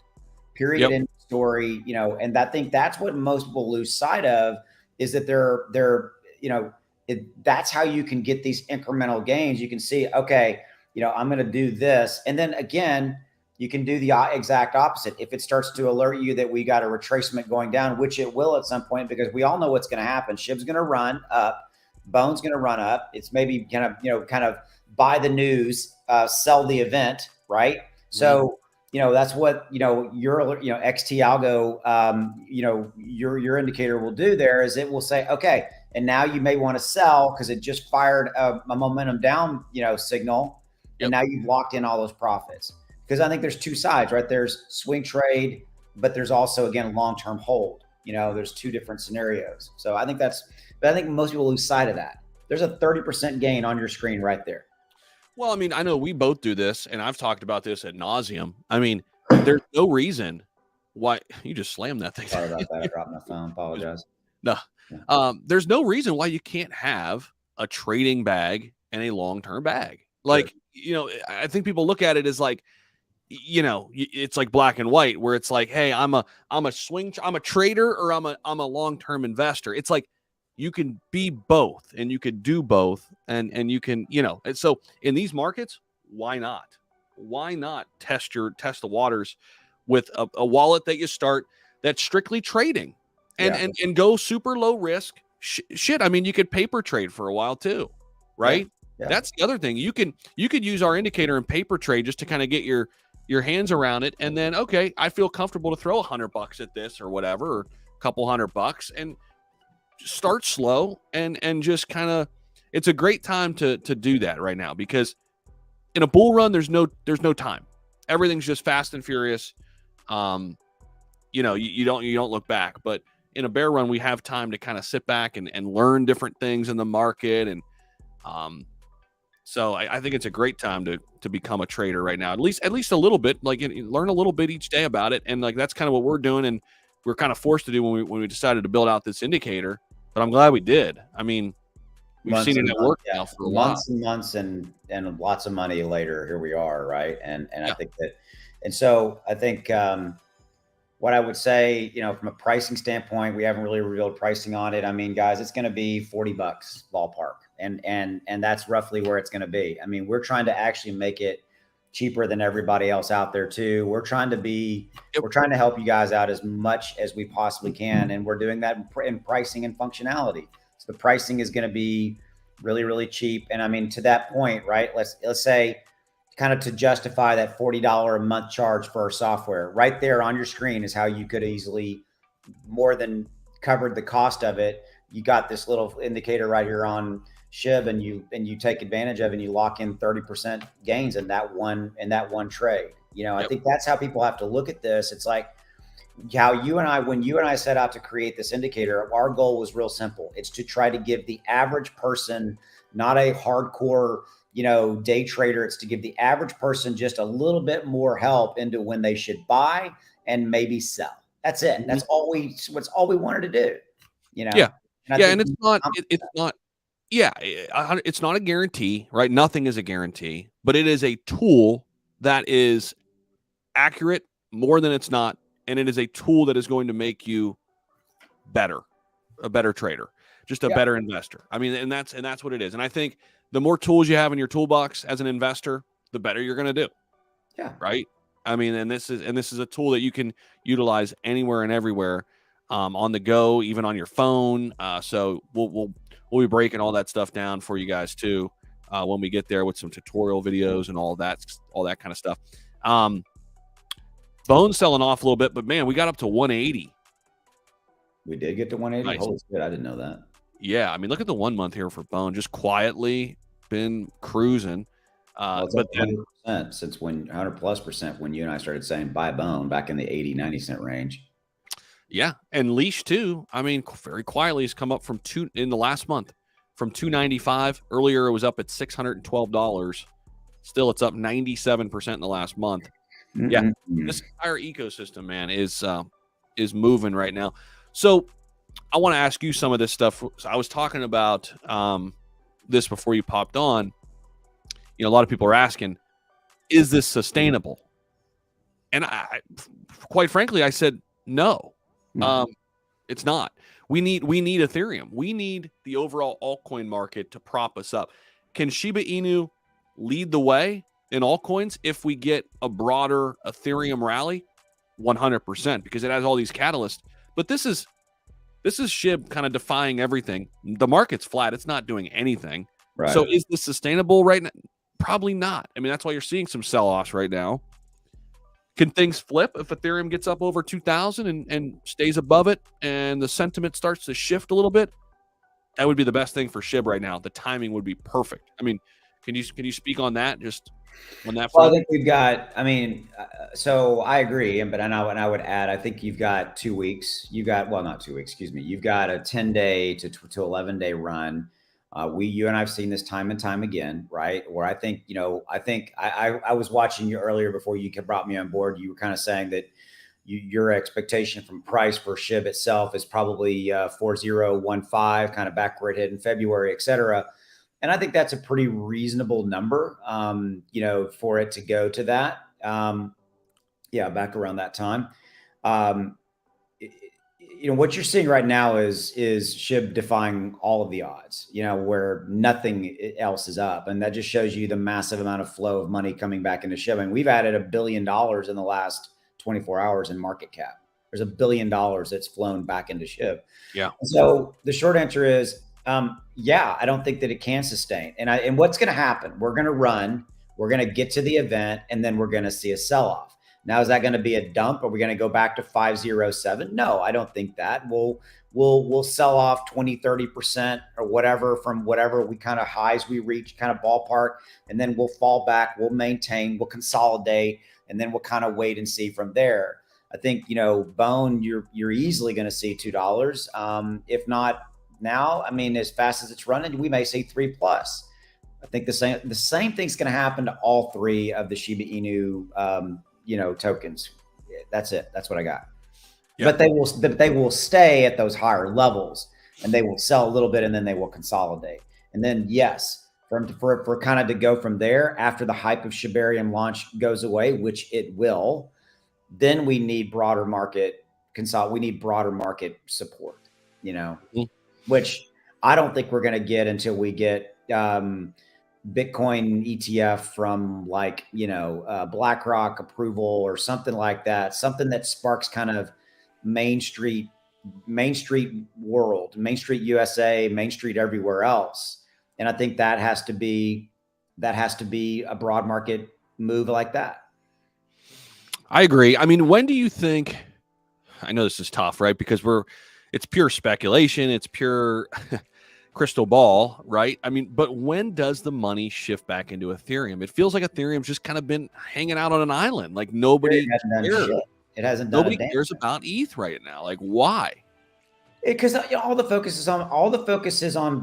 period. End story, and I think that's what most people lose sight of, is that that's how you can get these incremental gains. You can see, okay, I'm going to do this. And then again, you can do the exact opposite. If it starts to alert you that we got a retracement going down, which it will at some point, because we all know what's going to happen. SHIB's going to run up. Bone's going to run up. It's maybe kind of buy the news, sell the event, right? Mm-hmm. So, that's what, your, XT algo, your indicator will do there is it will say, okay, and now you may want to sell because it just fired a momentum down, signal. Yep. And now you've locked in all those profits. Because I think there's two sides, right? There's swing trade, but there's also, again, long-term hold. There's two different scenarios. So I think but I think most people lose sight of that. There's a 30% gain on your screen right there. Well, I mean, I know we both do this, and I've talked about this ad nauseum. I mean, there's no reason why you just slammed that thing. Sorry about that. I dropped my phone. Apologize. No, yeah. There's no reason why you can't have a trading bag and a long-term bag. Like, sure. I think people look at it as like, it's like black and white, where it's like, hey, I'm a trader, or I'm a long-term investor. It's like, you can be both and you could do both and you can, and so in these markets, why not test the waters with a wallet that you start that's strictly trading and go super low risk shit. I mean, you could paper trade for a while too, right? Yeah. That's the other thing. You could use our indicator and paper trade just to kind of get your hands around it. And then, okay, I feel comfortable to throw $100 at this or whatever, or a couple $100, and start slow and just kind of, it's a great time to do that right now, because in a bull run, there's no time. Everything's just fast and furious. You don't look back, but in a bear run, we have time to kind of sit back and learn different things in the market. And, so I think it's a great time to become a trader right now, at least a little bit, like learn a little bit each day about it. And like, that's kind of what we're doing. And we're kind of forced to do when we decided to build out this indicator, but I'm glad we did. I mean, we've seen it at work now for a while. Months and months and lots of money later, here we are. Right. And I think that, and so I think, what I would say, from a pricing standpoint, we haven't really revealed pricing on it. I mean, guys, it's going to be $40 ballpark. And that's roughly where it's going to be. I mean, we're trying to actually make it cheaper than everybody else out there too. We're trying to help you guys out as much as we possibly can. And we're doing that in pricing and functionality. So the pricing is going to be really, really cheap. And I mean, to that point, right, let's say kind of to justify that $40 a month charge for our software, right there on your screen is how you could easily more than covered the cost of it. You got this little indicator right here on SHIB, and you take advantage of it, and you lock in 30% gains in that one trade. I think that's how people have to look at this. It's like, how when you and I set out to create this indicator, our goal was real simple. It's to try to give the average person, not a hardcore, day trader. It's to give the average person just a little bit more help into when they should buy and maybe sell. That's it. Mhm. That's all we wanted to do, Yeah. And I Yeah, think and it's not it's not yeah, it's not a guarantee, right? Nothing is a guarantee, but it is a tool that is accurate more than it's not, and it is a tool that is going to make you better, a better trader, just a yeah, better investor. I mean, and that's what it is. And I think the more tools you have in your toolbox as an investor, the better you're going to do, yeah. right? I mean, and this is a tool that you can utilize anywhere and everywhere, on the go, even on your phone. So we'll be breaking all that stuff down for you guys too, when we get there with some tutorial videos and all that kind of stuff. Bone's selling off a little bit, but man, we got up to 180. We did get to 180. Nice. Holy shit, I didn't know that. Yeah, I mean, look at the 1 month here for Bone, just quietly been cruising. Well, it's But up then 100% since 100+% when you and I started saying buy Bone back in the 80-90 cent range. yeah, and Leash too. I mean, very quietly has come up from in the last month from 295. Earlier, it was up at $612. Still, it's up 97% in the last month. Yeah, this entire ecosystem, man, is moving right now. So I want to ask you some of this stuff. So I was talking about this before you popped on. A lot of people are asking, is this sustainable? And I quite frankly, I said no. It's not. We need Ethereum. We need the overall altcoin market to prop us up. Can Shiba Inu lead the way in altcoins if we get a broader Ethereum rally? 100%, because it has all these catalysts. But this is SHIB kind of defying everything. The market's flat. It's not doing anything. Right. So is this sustainable right now? Probably not. I mean, that's why you're seeing some sell-offs right now. Can things flip if Ethereum gets up over 2,000 and stays above it and the sentiment starts to shift a little bit? That would be the best thing for SHIB right now. The timing would be perfect. I mean, can you speak on that, just on that front? Well, I think we've got, so I agree, but I would add, I think you've got 2 weeks. You've got, well, not 2 weeks, excuse me. You've got a 10-day to 11-day run. You and I've seen this time and time again, right? Where I think, I was watching you earlier before you brought me on board. You were kind of saying that your expectation from price for SHIB itself is probably 4015, kind of back where it hit in February, et cetera. And I think that's a pretty reasonable number, for it to go to that. Back around that time. What you're seeing right now is SHIB defying all of the odds, where nothing else is up. And that just shows you the massive amount of flow of money coming back into SHIB. And we've added $1 billion in the last 24 hours in market cap. There's $1 billion that's flown back into SHIB. Yeah. So the short answer is, I don't think that it can sustain. And what's going to happen? We're going to get to the event, and then we're going to see a sell-off. Now, is that going to be a dump? Are we going to go back to 507? No, I don't think that. We'll sell off 20, 30% or whatever from whatever we kind of highs we reach, kind of ballpark, and then we'll fall back, we'll maintain, we'll consolidate, and then we'll kind of wait and see from there. I think, Bone, you're easily going to see $2. If not now, as fast as it's running, we may see 3+. I think the same thing's going to happen to all three of the Shiba Inu tokens. That's it. That's what I got. Yeah. But they will stay at those higher levels, and they will sell a little bit, and then they will consolidate. And then yes, for kind of to go from there after the hype of Shibarium launch goes away, which it will, then we need broader market we need broader market support, which I don't think we're going to get until we get Bitcoin ETF from BlackRock approval or something like that, something that sparks kind of Main Street world, Main Street USA, Main Street everywhere else. And I think that has to be a broad market move like that. I agree. When do you think, I know this is tough, right? Because it's pure speculation. It's pure crystal ball, right? But when does the money shift back into Ethereum? It feels like Ethereum's just kind of been hanging out on an island, like nobody cares. It hasn't done a Nobody damn cares thing. about ETH right now. Like, why? Because all the focus is on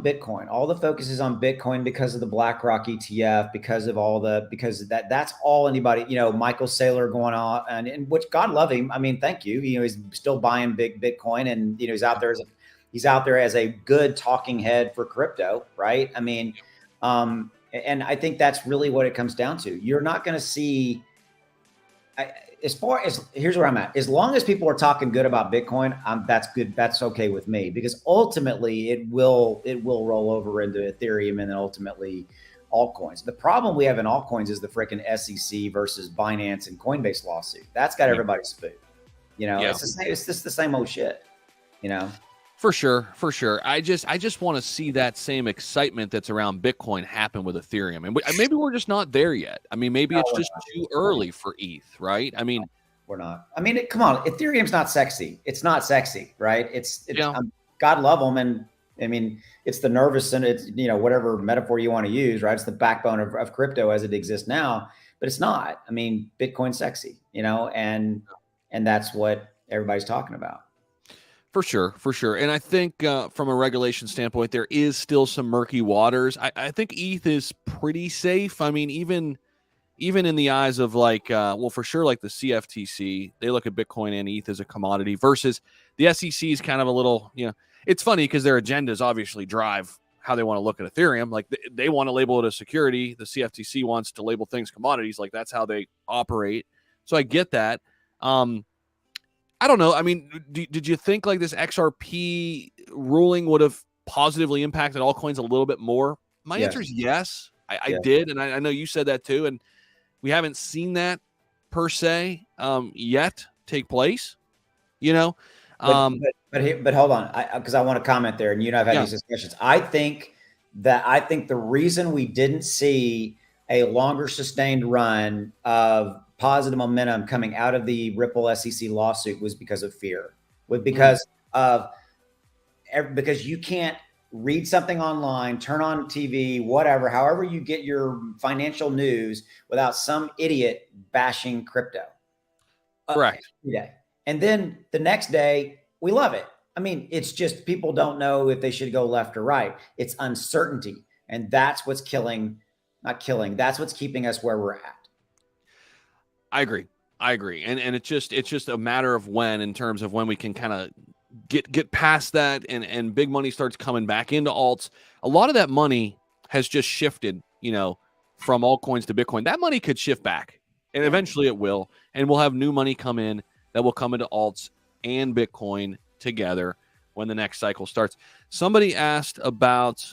Bitcoin. All the focus is on Bitcoin because of the BlackRock ETF, because that's all anybody, Michael Saylor going on, and which God love him. I mean, thank you. He's still buying big Bitcoin, and he's out there as a good talking head for crypto, right? I mean, and I think that's really what it comes down to. You're not going to see. Here's where I'm at. As long as people are talking good about Bitcoin, that's good. That's okay with me, because ultimately it will roll over into Ethereum and then ultimately altcoins. The problem we have in altcoins is the freaking SEC versus Binance and Coinbase lawsuit. That's got everybody spooked. It's the same. It's just the same old shit. For sure. I just want to see that same excitement that's around Bitcoin happen with Ethereum, and maybe we're just not there yet. I mean, maybe it's just too early for ETH, right? I mean, we're not. I mean, come on, Ethereum's not sexy. It's not sexy, right? It's God love them, and I mean, it's the nervous, and it's whatever metaphor you want to use, right? It's the backbone of crypto as it exists now, but it's not. I mean, Bitcoin's sexy, and that's what everybody's talking about. For sure. And I think from a regulation standpoint, there is still some murky waters. I think ETH is pretty safe. I mean, even in the eyes of for sure, like the CFTC, they look at Bitcoin and ETH as a commodity versus the SEC is kind of a little, it's funny because their agendas obviously drive how they want to look at Ethereum. Like they want to label it a security. The CFTC wants to label things commodities. Like that's how they operate. So I get that. I don't know. I mean, did you think like this XRP ruling would have positively impacted altcoins a little bit more? My answer is yes. I did, and I know you said that too. And we haven't seen that per se yet take place. But hold on, because I want to comment there, and I've had these discussions. I think the reason we didn't see a longer sustained run of positive momentum coming out of the Ripple SEC lawsuit was because of fear, because you can't read something online, turn on TV, whatever, however you get your financial news without some idiot bashing crypto. Correct. Every day. And then the next day, we love it. I mean, it's just people don't know if they should go left or right. It's uncertainty. And that's what's that's what's keeping us where we're at. I agree. And it's just a matter of when, in terms of when we can kind of get past that and big money starts coming back into alts. A lot of that money has just shifted, from altcoins to Bitcoin. That money could shift back, and eventually it will. And we'll have new money come in that will come into alts and Bitcoin together when the next cycle starts. Somebody asked about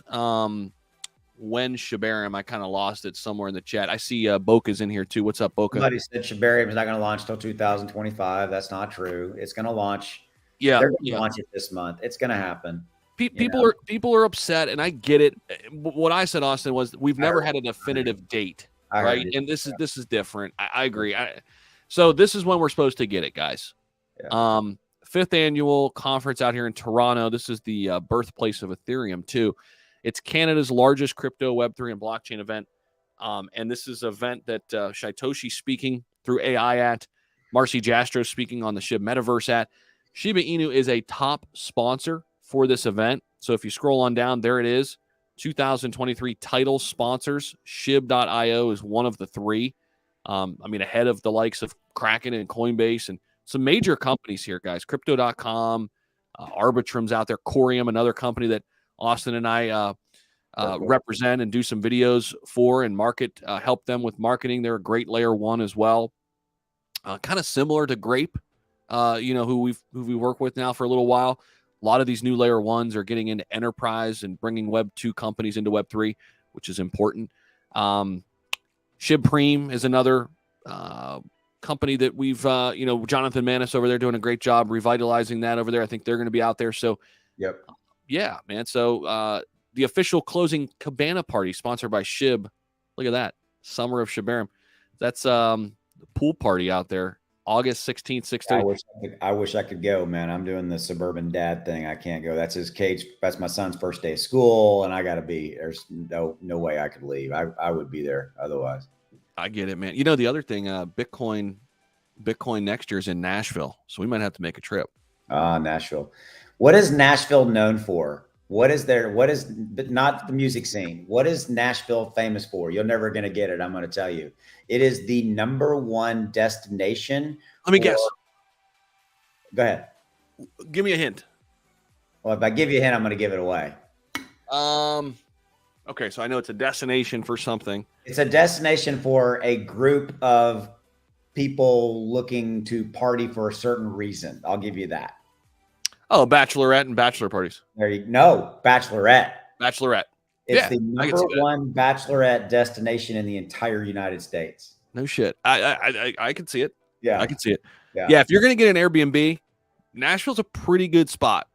when Shibarium. I kind of lost it somewhere in the chat. I see Boca's in here too. What's up, Boca? Somebody said Shibarium is not going to launch till 2025. That's not true. It's going to launch. Yeah, they're going to launch it this month. It's going to happen. People are upset, and I get it. What I said, Austin, was we've never had a definitive date, right? And this is different. I agree. So this is when we're supposed to get it, guys. Yeah. 5th annual conference out here in Toronto. This is the birthplace of Ethereum too. It's Canada's largest crypto, Web3, and blockchain event. And this is an event that Shaitoshi speaking through AI at, Marcy Jastro speaking on the SHIB Metaverse at. Shiba Inu is a top sponsor for this event. So if you scroll on down, there it is. 2023 title sponsors. SHIB.io is one of the 3. Ahead of the likes of Kraken and Coinbase and some major companies here, guys. Crypto.com, Arbitrum's out there. Corium, another company that Austin and I represent and do some videos for and help them with marketing. They're a great layer 1 as well. Kind of similar to Grape, who we work with now for a little while. A lot of these new layer 1s are getting into enterprise and bringing Web 2 companies into Web 3, which is important. Shibarium is another company that we've, Jonathan Manis over there doing a great job revitalizing that over there. I think they're going to be out there. So, yep. Yeah, man. So the official closing cabana party sponsored by SHIB. Look at that. Summer of Shibarium. That's the pool party out there. August 16th, 16th. I wish I could go, man. I'm doing the suburban dad thing. I can't go. That's that's my son's first day of school, and I got to be. There's no way I could leave. I would be there otherwise. I get it, man. The other thing, Bitcoin Bitcoin next year is in Nashville, so we might have to make a trip. Nashville. What is Nashville known for? What is but not the music scene? What is Nashville famous for? You're never going to get it. I'm going to tell you. It is the #1 destination. Let me guess. Go ahead. Give me a hint. Well, if I give you a hint, I'm going to give it away. Okay, so I know it's a destination for something. It's a destination for a group of people looking to party for a certain reason. I'll give you that. Oh, bachelorette and bachelor parties. Bachelorette. Bachelorette. It's the #1 bachelorette destination in the entire United States. No shit. I can see it. Yeah. I can see it. Yeah. If you're going to get an Airbnb, Nashville's a pretty good spot.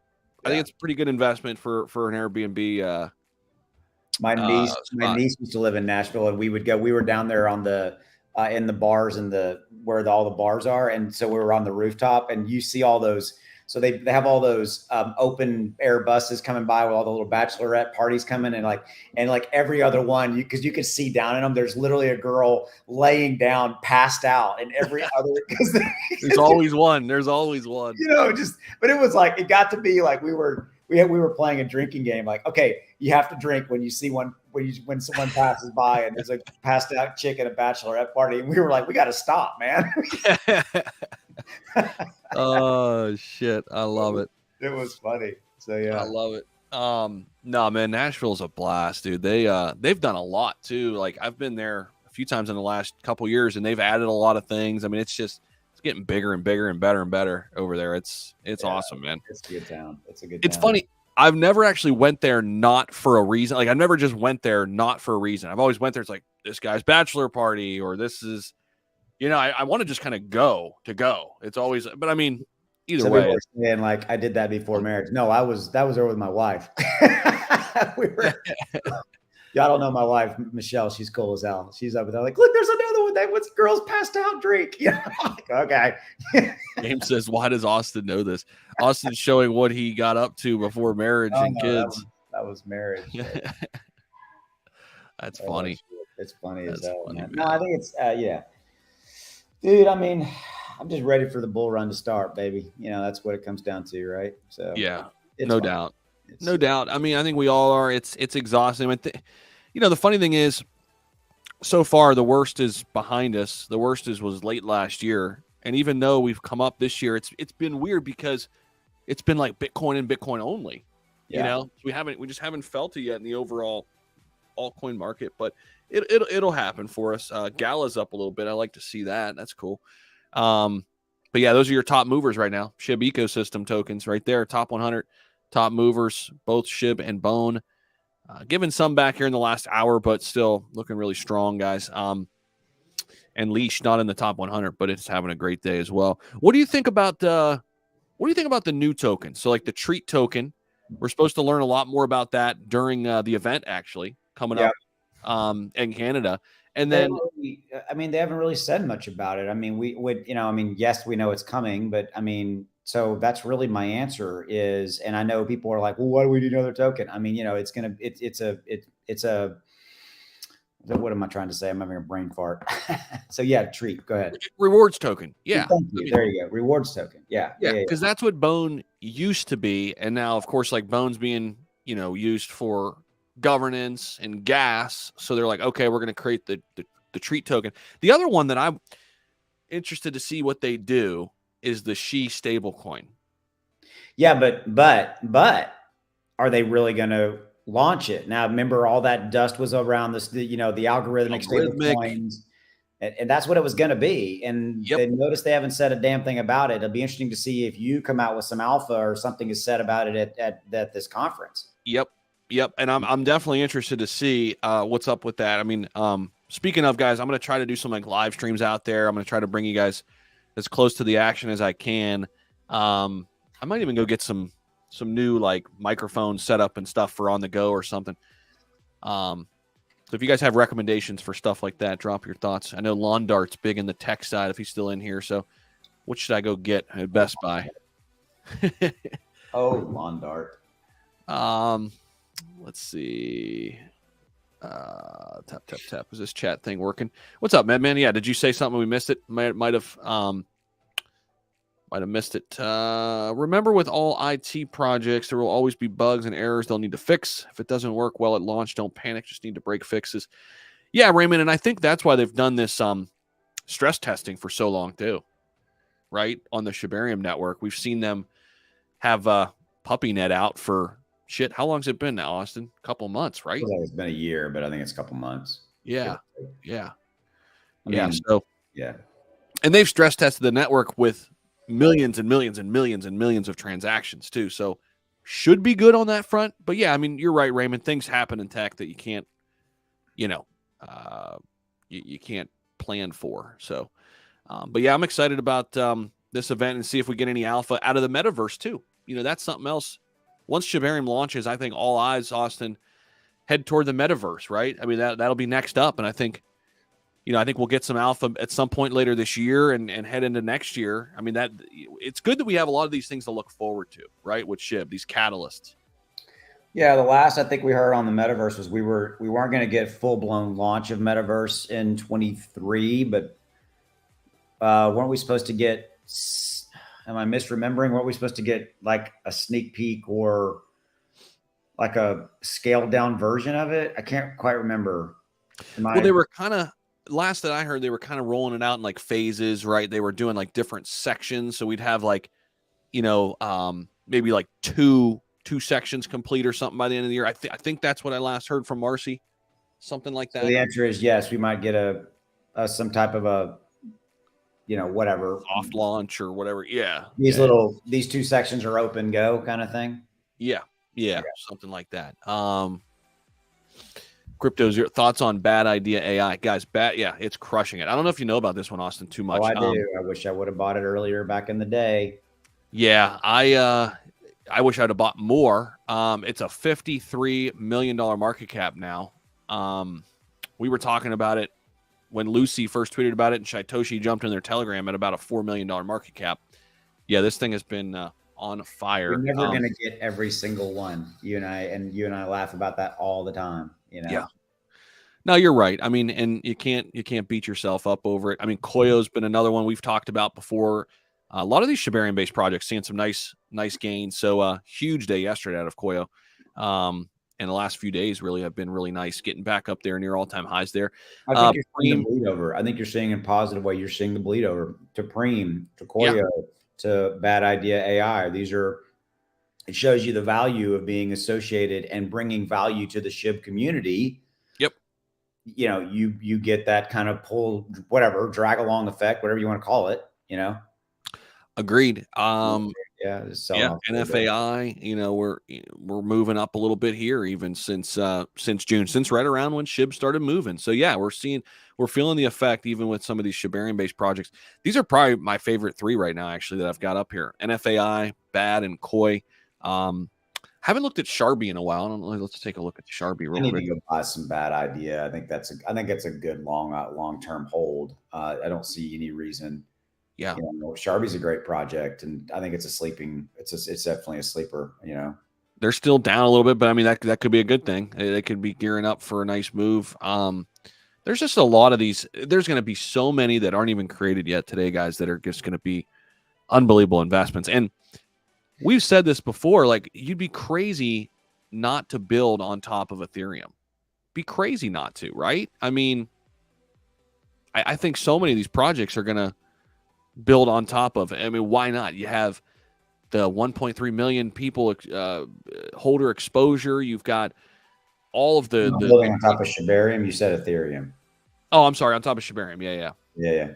I think it's a pretty good investment for an Airbnb. My niece used to live in Nashville, and we were down there on the in the bars and where all the bars are, and so we were on the rooftop, and you see all those. So they have all those open air buses coming by with all the little bachelorette parties coming, and like every other one, because you could see down in them. There's literally a girl laying down, passed out, and every other because there's always one. There's always one. But it was like it got to be like we were playing a drinking game. Like, okay, you have to drink when you see one when someone passes by and there's a passed out chick at a bachelorette party, and we were like, we got to stop, man. Oh shit, I love it. It was funny. So yeah, I love it. No man, Nashville's a blast, dude. They've done a lot too. Like I've been there a few times in the last couple years, and they've added a lot of things. I mean, it's getting bigger and bigger and better and better over there. It's awesome, man. It's a good town. It's funny. I've never actually went there not for a reason. Like I've never just went there not for a reason. I've always went there. It's like this guy's bachelor party, or this is, I want to just kind of go. It's always, but I mean, either way. And like I did that before marriage. No, that was there with my wife. Y'all don't know my wife, Michelle. She's cool as hell. She's over there like, look, there's another one. What's girls passed out drink? Okay. James says, why does Austin know this? Austin's showing what he got up to before marriage and kids. That was marriage. That's funny. It's funny as hell. Funny, man. No, I think it's dude. I mean, I'm just ready for the bull run to start, baby. That's what it comes down to, right? So yeah, no doubt. No doubt. I mean, I think we all are. It's exhausting. The funny thing is, so far the worst is behind us. The worst was late last year, and even though we've come up this year, it's been weird because it's been like Bitcoin and Bitcoin only. Yeah. We just haven't felt it yet in the overall altcoin market, but it'll happen for us. Gala's up a little bit. I like to see that. That's cool. But yeah, those are your top movers right now. SHIB ecosystem tokens right there, top 100. Top movers, both SHIB and Bone. Given some back here in the last hour, but still looking really strong, guys. And Leash not in the top 100, but it's having a great day as well. What do you think about the new token? So like the treat token, we're supposed to learn a lot more about that during the event actually coming up in Canada. And then they haven't really said much about it. I mean, yes, we know it's coming, but I mean, so that's really my answer is, and I know people are like, well, why do we need another token? I mean, it's a what am I trying to say? I'm having a brain fart. So yeah, treat. Go ahead. Rewards token. Yeah. Thank you. There you go. Rewards token. Yeah. Yeah. Because that's what Bone used to be. And now, of course, like Bone's being, used for governance and gas. So they're like, okay, we're going to create the treat token. The other one that I'm interested to see what they do is the Shi stablecoin. Yeah, but are they really going to launch it? Now, remember all that dust was around this, the algorithmic stablecoins, and that's what it was going to be. And they notice they haven't said a damn thing about it. It'll be interesting to see if you come out with some alpha or something is said about it at this conference. Yep. And I'm definitely interested to see what's up with that. I mean, speaking of, guys, I'm going to try to do some like live streams out there. I'm going to try to bring you guys as close to the action as I can. I might even go get some new like microphone setup and stuff for on the go or something. So if you guys have recommendations for stuff like that, drop your thoughts. I know Lawn Dart's big in the tech side if he's still in here. So what should I go get at Best Buy? Lawn Dart. Let's see. Tap. Is this chat thing working? What's up, man? Yeah. Did you say something? We missed it. Might have. Might have missed it. Remember, with all IT projects, there will always be bugs and errors they'll need to fix. If it doesn't work well at launch, don't panic. Just need to break fixes. Yeah, Raymond, and I think that's why they've done this stress testing for so long too, right? On the Shibarium network, we've seen them have puppy net out for shit. How long's it been now, Austin? A couple months, right? It's been a year, but I think it's a couple months. Yeah, yeah, I mean, So yeah, and they've stress tested the network with millions and millions and millions and millions of transactions too. So should be good on that front. But yeah, I mean, you're right, Raymond. Things happen in tech that you can't, you can't plan for. So, but yeah, I'm excited about this event and see if we get any alpha out of the metaverse too. That's something else. Once Shibarium launches, I think all eyes, Austin, head toward the metaverse, right? I mean, that'll be next up. And I think we'll get some alpha at some point later this year and head into next year. I mean, it's good that we have a lot of these things to look forward to, right? With Shib, these catalysts. Yeah, the last I think we heard on the metaverse was we weren't going to get full blown launch of metaverse in 23, but weren't we supposed to get? Am I misremembering? Weren't we supposed to get like a sneak peek or like a scaled down version of it? I can't quite remember. Well, they were kind of. Last that I heard, they were kind of rolling it out in like phases, right? They were doing like different sections. So we'd have like, maybe like two sections complete or something by the end of the year. I think that's what I last heard from Marcy, something like that. So the answer is yes. We might get some type of a, whatever soft launch or whatever. Yeah. These two sections are open, go kind of thing. Yeah. Something like that. Crypto's, your thoughts on bad idea AI, guys? It's crushing it. I don't know if you know about this one, Austin, too much. Oh, I do. I wish I would have bought it earlier back in the day. Yeah, I wish I'd have bought more. It's a $53 million market cap now. We were talking about it when Lucy first tweeted about it, and Shaitoshi jumped in their Telegram at about a $4 million market cap. Yeah, this thing has been on fire. We're never going to get every single one. You and I laugh about that all the time. Yeah. No, you're right. I mean, and you can't beat yourself up over it. I mean, Koyo's been another one we've talked about before. A lot of these Shibarium based projects seeing some nice gains. So huge day yesterday out of Koyo. And the last few days really have been really nice, getting back up there near all-time highs there. I think you're seeing the bleed over. I think you're seeing in a positive way. You're seeing the bleed over to Preem, to Koyo, to Bad Idea AI. It shows you the value of being associated and bringing value to the SHIB community. Yep. You get that kind of pull, whatever, drag along effect, whatever you want to call it, Agreed. NFAI, we're moving up a little bit here, even since June, since right around when SHIB started moving. So yeah, we're feeling the effect even with some of these Shibarium based projects. These are probably my favorite three right now, actually, that I've got up here. NFAI, Bad, and Koi. Haven't looked at Sharby in a while. Let's take a look at Sharby real quick. I need to go buy some Bad Idea. I think it's a good long-term hold. I don't see any reason. Yeah. Sharby's a great project, and I think it's definitely a sleeper, They're still down a little bit, but I mean, that could be a good thing. They could be gearing up for a nice move. There's just a lot of these. There's going to be so many that aren't even created yet today, guys, that are just going to be unbelievable investments. And we've said this before, like, you'd be crazy not to build on top of Ethereum. Be crazy not to, right? I mean, I think so many of these projects are going to build on top of it. I mean, why not? You have the 1.3 million people holder exposure. You've got all of the building on top of Shibarium. You said Ethereum. Oh, I'm sorry. On top of Shibarium. Yeah.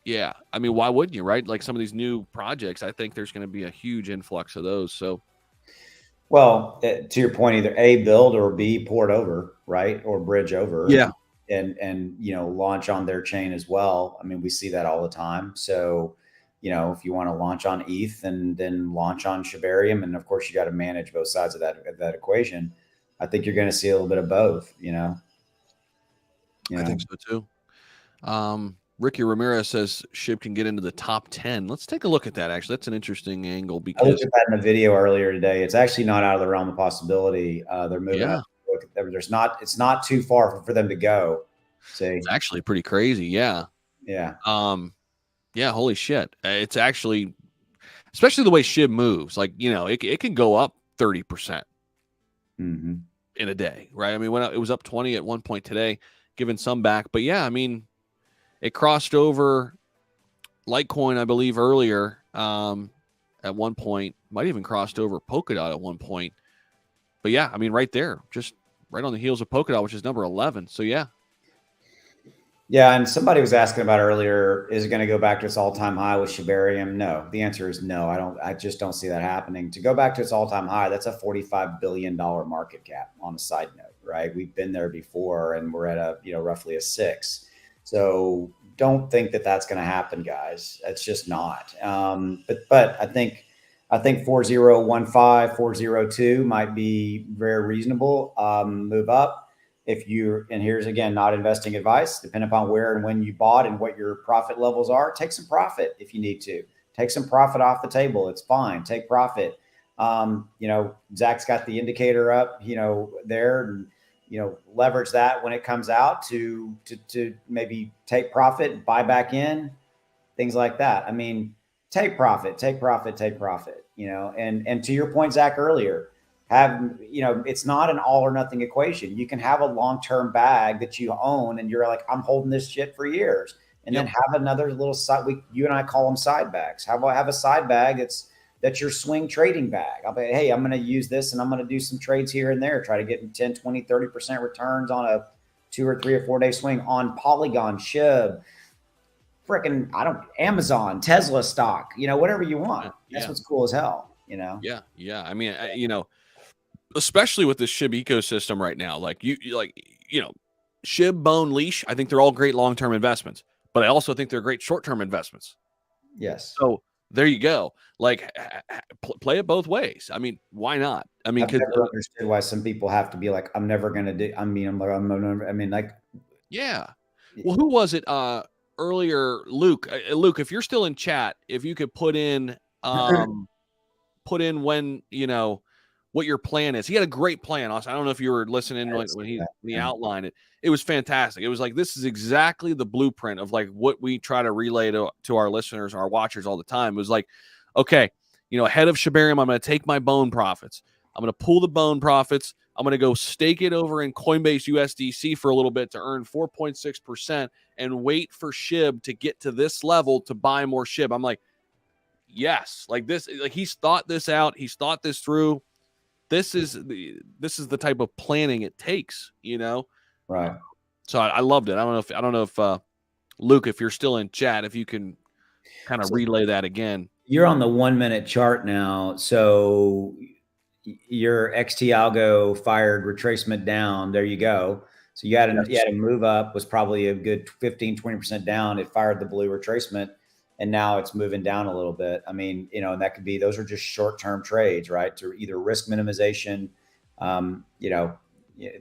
Yeah. I mean, why wouldn't you, right? Like some of these new projects, I think there's going to be a huge influx of those. So, well, to your point, either A, build, or B, port over, right? Or bridge over. Yeah. And launch on their chain as well. I mean, we see that all the time. So, if you want to launch on ETH and then launch on Shibarium, and of course you got to manage both sides of that equation. I think you're going to see a little bit of both, I think so too. Ricky Ramirez says SHIB can get into the top 10. Let's take a look at that. Actually, that's an interesting angle because I looked at that in a video earlier today. It's actually not out of the realm of possibility. They're moving up. It's not too far for them to go. See, it's actually pretty crazy. Yeah. Yeah. Yeah. Holy shit. It's actually, especially the way SHIB moves. Like, you know, it can go up 30% in a day, right? I mean, when it was up 20 at one point today, giving some back. But yeah, I mean, it crossed over Litecoin, I believe, earlier at one point. Might even crossed over Polkadot at one point. But yeah, I mean, right there, just right on the heels of Polkadot, which is number 11. So yeah. Yeah, and somebody was asking about earlier, is it going to go back to its all-time high with Shibarium? No. The answer is no. I just don't see that happening. To go back to its all-time high, that's a $45 billion market cap on a side note, right? We've been there before and we're at a, you know, roughly a 6. So don't think that that's going to happen, guys. It's just not. But I think 4015, 402 might be very reasonable. Move up. If you, and here's again, not investing advice, depending upon where and when you bought and what your profit levels are, take some profit if you need to. Take some profit off the table. It's fine. Take profit. You know, Zach's got the indicator up, you know, there, and, you know, leverage that when it comes out to maybe take profit, buy back in, things like that. I mean, take profit, you know, and to your point, Zach, earlier, you know, it's not an all or nothing equation. You can have a long-term bag that you own and you're like, I'm holding this shit for years. And then have another little side, you and I call them side bags. How about have a side bag that's your swing trading bag? I'll be, hey, I'm going to use this and I'm going to do some trades here and there, try to get 10, 20, 30% returns on a 2 or 3 or 4 day swing on Polygon, SHIB, freaking, Amazon, Tesla stock, you know, whatever you want. That's what's cool as hell, you know? Yeah. Yeah. I mean, you know, especially with this SHIB ecosystem right now, like you know, SHIB, Bone, Leash, I think they're all great long-term investments, but I also think they're great short-term investments. Yes. So there you go. Like play it both ways. I mean, why not? I mean, I've never understood why some people have to be like, I'm never going to do, I mean, like, yeah. Well, who was it earlier? Luke, if you're still in chat, if you could put in when, you know, what your plan is. He had a great plan, Austin. I don't know if you were listening when he outlined it. It was fantastic. It was like, this is exactly the blueprint of like what we try to relay to our listeners, our watchers all the time. It was like, okay, you know, ahead of Shibarium, I'm going to take my bone profits. I'm going to pull the bone profits. I'm going to go stake it over in Coinbase USDC for a little bit to earn 4.6% and wait for SHIB to get to this level to buy more SHIB. I'm like, yes, like this, like he's thought this out. He's thought this through. This is the type of planning it takes, you know? Right. So I loved it. I don't know if Luke, if you're still in chat, if you can kind of relay that again. You're on the 1 minute chart now. So your XT algo fired retracement down. There you go. So you had to move up, was probably a good 15, 20% down. It fired the blue retracement. And now it's moving down a little bit. I mean, you know, and that could be, those are just short-term trades, right? To either risk minimization, you know,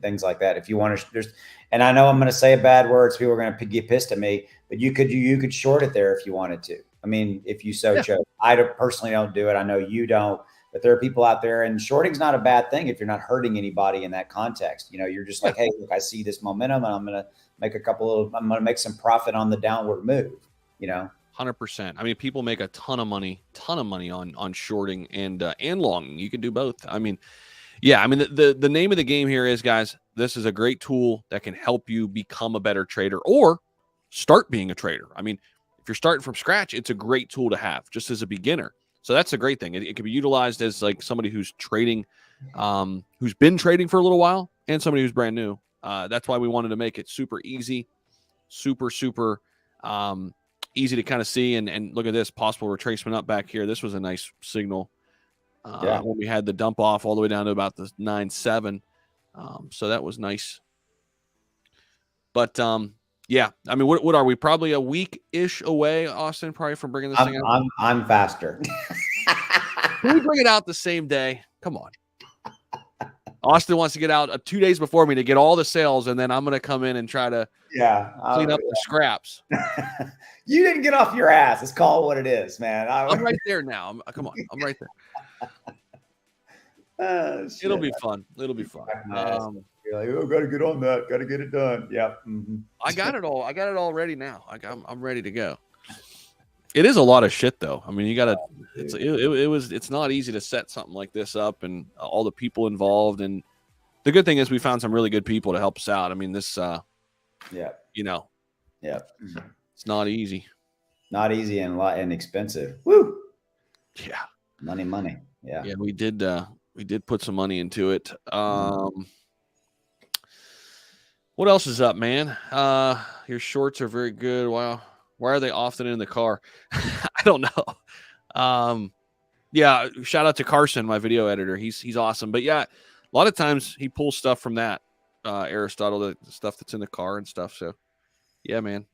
things like that. If you want to, and I know I'm going to say a bad word, so people are going to get pissed at me, but you could short it there if you wanted to. I mean, if you so chose. I personally don't do it. I know you don't, but there are people out there, and shorting's not a bad thing if you're not hurting anybody in that context. You know, you're just like, hey, look, I see this momentum, and I'm going to make I'm going to make some profit on the downward move, you know? 100%. I mean, people make a ton of money on shorting and longing. You can do both. I mean, yeah, I mean, the name of the game here is, guys, this is a great tool that can help you become a better trader or start being a trader. I mean, if you're starting from scratch, it's a great tool to have just as a beginner. So that's a great thing. It can be utilized as like somebody who's trading, who's been trading for a little while, and somebody who's brand new. That's why we wanted to make it super easy, super easy to kind of see. And look at this possible retracement up back here. This was a nice signal when we had the dump off all the way down to about the 9.7. So that was nice. But yeah, I mean, what are we? Probably a week-ish away, Austin, probably from bringing this thing out. I'm faster. Can we bring it out the same day? Come on. Austin wants to get out 2 days before me to get all the sales, and then I'm going to come in and try to clean up the scraps. You didn't get off your ass. Let's call it what it is, man. I'm right there now. Come on. I'm right there. It'll be fun. It'll be fun. You're like, oh, got to get on that. Got to get it done. Yep. I got it all. I got it all ready now. I'm ready to go. It is a lot of shit, though. I mean, you got to. It's not easy to set something like this up, and all the people involved. And the good thing is, we found some really good people to help us out. I mean, this. Yeah. You know. Yeah. It's not easy. Not easy and expensive. Woo. Yeah. Money. Yeah. Yeah, we did put some money into it. What else is up, man? Your shorts are very good. Wow. Why are they often in the car? I don't know. Yeah, shout out to Carson, my video editor. He's awesome. But yeah, a lot of times he pulls stuff from that Aristotle, the stuff that's in the car and stuff. So yeah, man.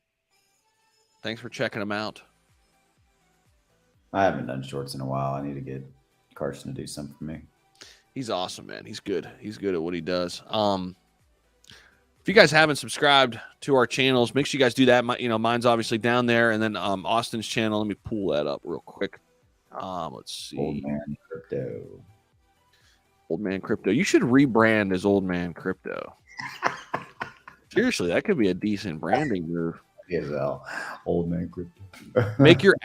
Thanks for checking them out. I haven't done shorts in a while. I need to get Carson to do something for me. He's awesome, man. He's good. He's good at what he does. If you guys haven't subscribed to our channels, make sure you guys do that. Mine's obviously down there, and then Austin's channel. Let me pull that up real quick. Let's see. Old Man Crypto. Old Man Crypto. You should rebrand as Old Man Crypto. Seriously, that could be a decent branding move. As well. Old Man Crypto. make your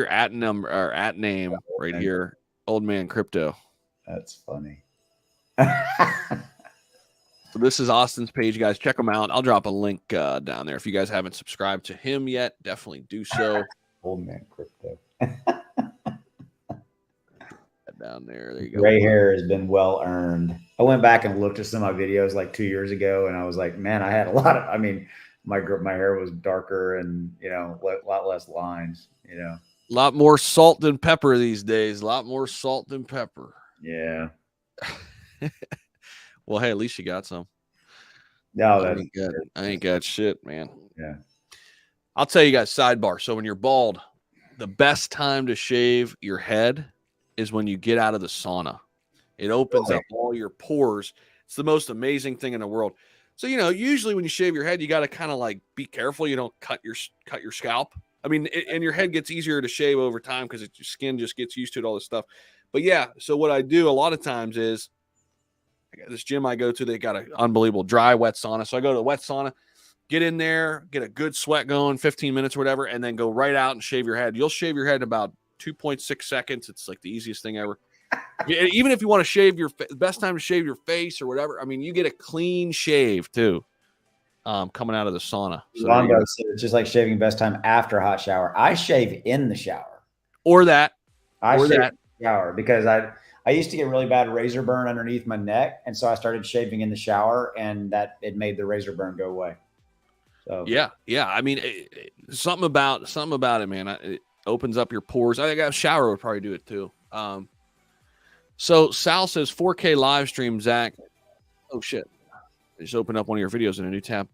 at number or at name right here. Old Man Crypto. That's funny. So this is Austin's page, guys. Check him out. I'll drop a link down there. If you guys haven't subscribed to him yet, definitely do so. Old Man Crypto. Down there. There you go. Gray hair has been well earned. I went back and looked at some of my videos like 2 years ago, and I was like, man, I had a lot of. I mean, my hair was darker and a lot less lines. A lot more salt than pepper these days. A lot more salt than pepper. Yeah. Well, hey, at least you got some. No, I ain't got shit, man. Yeah. I'll tell you guys, sidebar. So when you're bald, the best time to shave your head is when you get out of the sauna. It opens up all your pores. It's the most amazing thing in the world. So, usually when you shave your head, you got to kind of like be careful. You don't cut your scalp. I mean, and your head gets easier to shave over time because your skin just gets used to it, all this stuff. But yeah, so what I do a lot of times is I got this gym I go to. They got an unbelievable dry, wet sauna. So I go to the wet sauna, get in there, get a good sweat going, 15 minutes or whatever, and then go right out and shave your head. You'll shave your head in about 2.6 seconds. It's like the easiest thing ever. Even if you want to shave best time to shave your face or whatever. I mean, you get a clean shave too, coming out of the sauna. So it's just like shaving best time after a hot shower. I shave in the shower. Or that. I shave in the shower because I used to get really bad razor burn underneath my neck, and so I started shaving in the shower, and it made the razor burn go away. So yeah. I mean, something about it, man. It opens up your pores. I think a shower would probably do it too. So Sal says 4K live stream, Zach. Oh shit! I just opened up one of your videos in a new tab.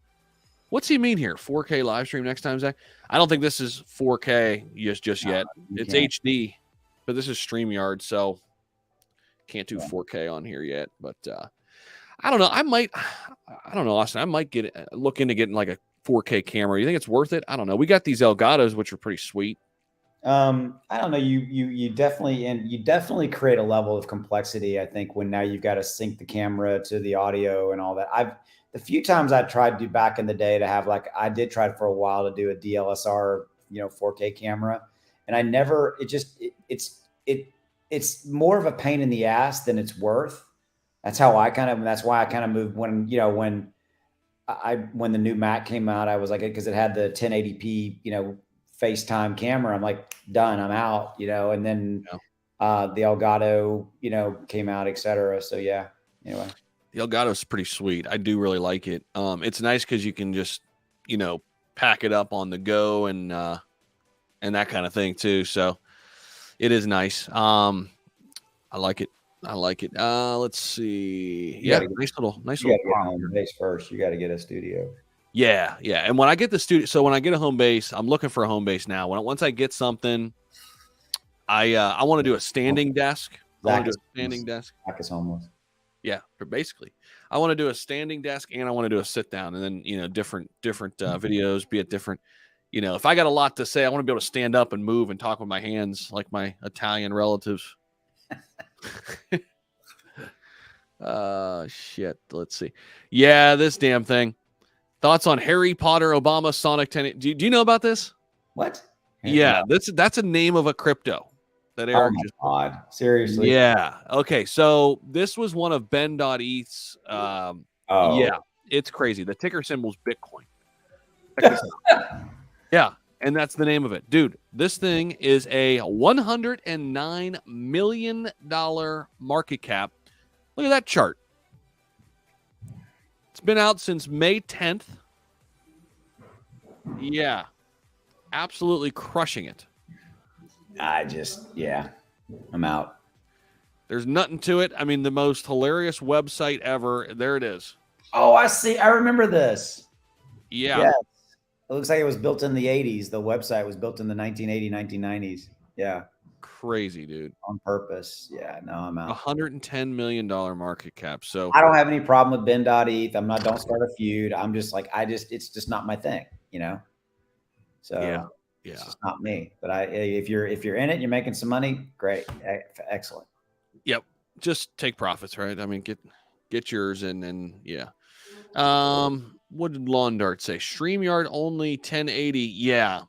What's he mean here? 4K live stream next time, Zach? I don't think this is 4K just yet. It's HD, but this is StreamYard, so can't do 4K on here yet. But I don't know. I don't know, Austin. I might look into getting like a 4K camera. You think it's worth it? I don't know. We got these Elgatos, which are pretty sweet. I don't know. You definitely create a level of complexity. I think when now you've got to sync the camera to the audio and all that. The few times I tried to back in the day to have I did try for a while to do a DLSR, 4K camera, and I never. It's more of a pain in the ass than it's worth. That's why I kind of moved when the new Mac came out. I was like, because it had the 1080p, FaceTime camera. I'm like, done, I'm out, and then the Elgato, came out, etc. So yeah, anyway. The Elgato is pretty sweet. I do really like it. It's nice because you can just, pack it up on the go and that kind of thing too. So it is nice. I like it. Let's see. Yeah, nice little. Home base first. You got to get a studio. Yeah. And when I get the studio, so when I get a home base, I'm looking for a home base now. Once I get something, I want to do a standing desk. Zach is homeless. Yeah, basically, I want to do a standing desk and I want to do a sit down, and then different videos, be it different. If I got a lot to say, I want to be able to stand up and move and talk with my hands like my Italian relatives. Shit. Let's see. Yeah, this damn thing. Thoughts on Harry Potter, Obama, Sonic 10? Do you know about this? What? Yeah, that's a name of a crypto that Oh Eric my just. God. Seriously. Yeah. Okay. So this was one of Ben.eth's. Yeah, Oh. it's crazy. The ticker symbol's Bitcoin. Check this out. Yeah. And that's the name of it. Dude, this thing is a $109 million market cap. Look at that chart. It's been out since May 10th. Yeah. Absolutely crushing it. I'm out. There's nothing to it. I mean, the most hilarious website ever. There it is. Oh, I see. I remember this. Yeah. Yes. It looks like it was built in the 80s. The website was built in the 1980s, 1990s. Yeah. Crazy, dude. On purpose. Yeah. No, I'm out. $110 million market cap. So I don't have any problem with Ben.eth. Don't start a feud. I'm just like, it's just not my thing, you know? So yeah. it's just not me. But if you're in it, you're making some money, great. Excellent. Yep. Just take profits, right? I mean, get yours and yeah. What did Lawn Dart say? StreamYard only 1080. Yeah.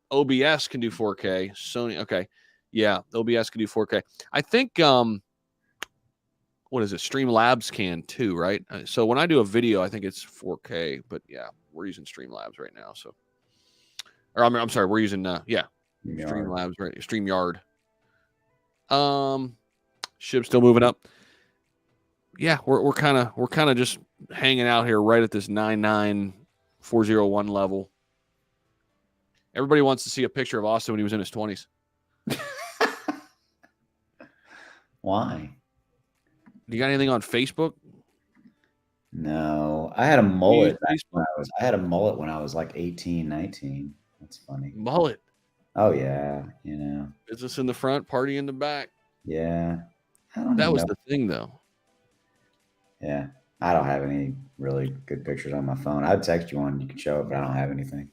OBS can do 4K. Sony. Okay. Yeah. OBS can do 4K. I think, what is it? Streamlabs can too, right? So when I do a video, I think it's 4K, but yeah, we're using Streamlabs right now. So, or I'm sorry, we're using, Streamlabs, right? StreamYard. Ship's still moving up. Yeah, we're kind of just hanging out here right at this 99401 level. Everybody wants to see a picture of Austin when he was in his 20s. Why? You got anything on Facebook? No, I had a mullet. Facebook? I had a mullet when I was like 18, 19. That's funny. Mullet. Oh yeah, you know. Business in the front, party in the back. Yeah. That was the thing, though. Yeah. I don't have any really good pictures on my phone. I'd text you one. You can show it, but I don't have anything.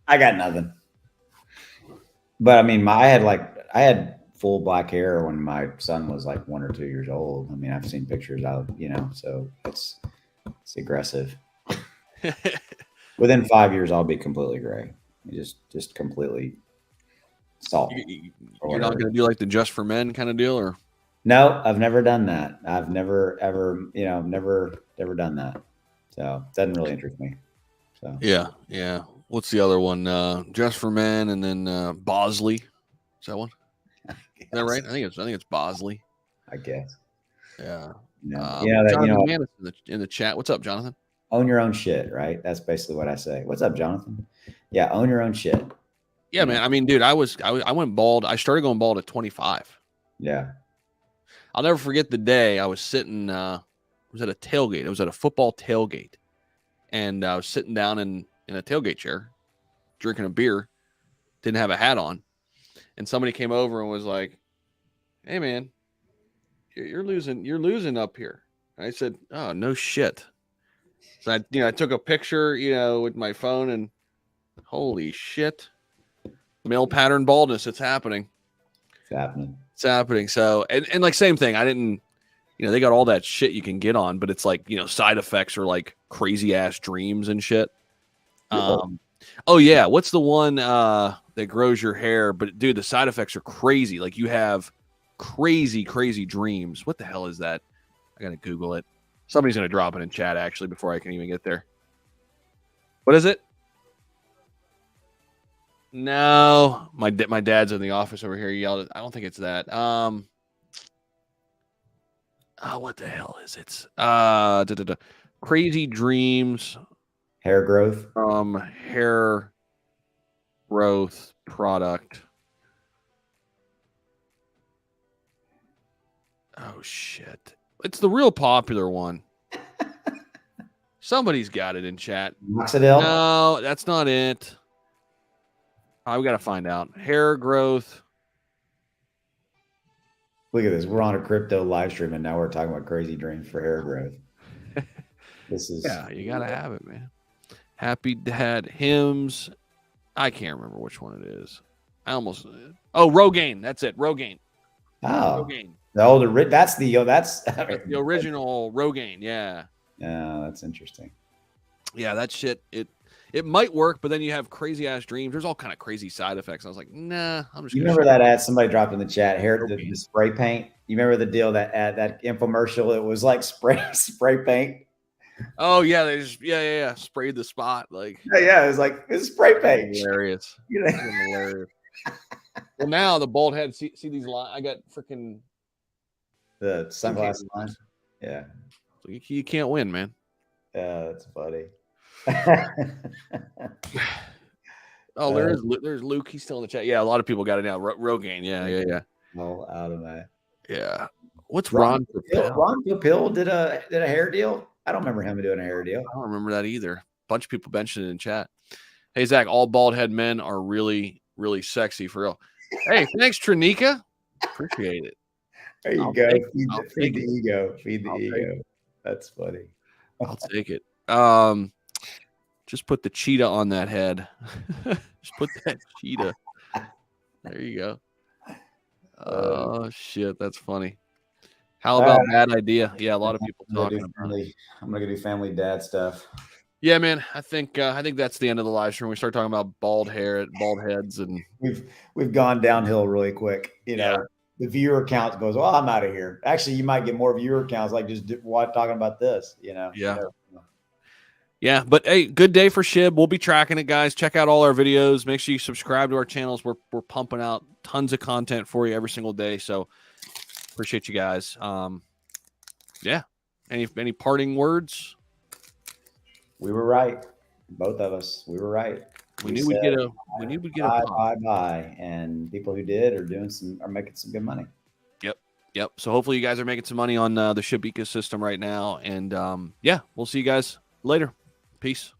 I got nothing. But I mean, I had full black hair when my son was like 1 or 2 years old. I mean, I've seen pictures out, so it's aggressive. Within 5 years, I'll be completely gray. Just completely salt. You're not going to do like the Just for Men kind of deal, or? No, I've never done that. I've never ever, never done that. So it doesn't really interest me. So yeah. What's the other one? Just for Men, and then Bosley. Is that one? Is that right? I think it's Bosley. I guess. Yeah. Jonathan Mann is in the chat. What's up, Jonathan? Own your own shit, right? That's basically what I say. What's up, Jonathan? Yeah, own your own shit. Yeah, man. I mean, dude, I went bald. I started going bald at 25. Yeah. I'll never forget the day I was sitting. I was at a tailgate. It was at a football tailgate, and I was sitting down in a tailgate chair, drinking a beer. Didn't have a hat on, and somebody came over and was like, "Hey, man, you're losing up here." And I said, "Oh, no shit." So I took a picture, with my phone, and holy shit, male pattern baldness. It's happening. It's happening. So, and like same thing. I didn't, they got all that shit you can get on, but it's like, side effects are like crazy ass dreams and shit. Oh yeah. What's the one that grows your hair? But dude, the side effects are crazy. Like you have crazy dreams. What the hell is that? I gotta Google it. Somebody's gonna drop it in chat actually before I can even get there. What is it? No, my dad's in the office over here. He yelled. I don't think it's that. What the hell is it? Crazy dreams. Hair growth. Hair growth product. Oh shit! It's the real popular one. Somebody's got it in chat. Minoxidil? No, that's not it. We got to find out. Hair growth. Look at this. We're on a crypto live stream, and now we're talking about crazy dreams for hair growth. This is you got to have it, man. Happy Dad hymns. I can't remember which one it is. Rogaine. That's it. Rogaine. Oh, Rogaine. That's the original Rogaine. Yeah. Yeah, that's interesting. Yeah, that shit. it might work, but then you have crazy ass dreams. There's all kind of crazy side effects. I was like, nah, I'm just. You Gonna remember that ad somebody dropped in the chat? Hair Okay. the spray paint. You remember the deal that infomercial? It was like spray paint. Oh yeah, they just sprayed the spot like. Yeah, it was like it's spray paint. Hilarious. You know? Hilarious. Well, now the bald head. See these lines? I got freaking The sunglasses line. Yeah. So you can't win, man. Yeah, that's funny. Oh, there's Luke. He's still in the chat. Yeah, a lot of people got it now. Rogaine. Yeah. All out of that. Yeah. What's Ron Ron? Ron Popeil did a hair deal. I don't remember him doing a hair deal. I don't remember that either. A bunch of people mentioned it in chat. Hey Zach, all bald head men are really, really sexy for real. Hey, thanks, Trinika. Appreciate it. There you go. Feed the ego. Feed the ego. That's funny. I'll take it. Just put the cheetah on that head. Just put that cheetah. There you go. Oh shit, that's funny. How about bad idea? Yeah, a lot of people talking about it. I'm gonna do family dad stuff. Yeah, man. I think that's the end of the live stream. We start talking about bald heads, and we've gone downhill really quick. You know, the viewer count goes, well, I'm out of here. Actually, you might get more viewer counts like just talking about this. You know. Yeah. Yeah, but hey, good day for Shib. We'll be tracking it, guys. Check out all our videos. Make sure you subscribe to our channels. We're pumping out tons of content for you every single day. So appreciate you guys. Yeah. Any parting words? We were right. Both of us. We were right. We knew we'd get a buy. And people who did are making some good money. Yep. So hopefully you guys are making some money on the Shib ecosystem right now. And yeah, we'll see you guys later. Peace.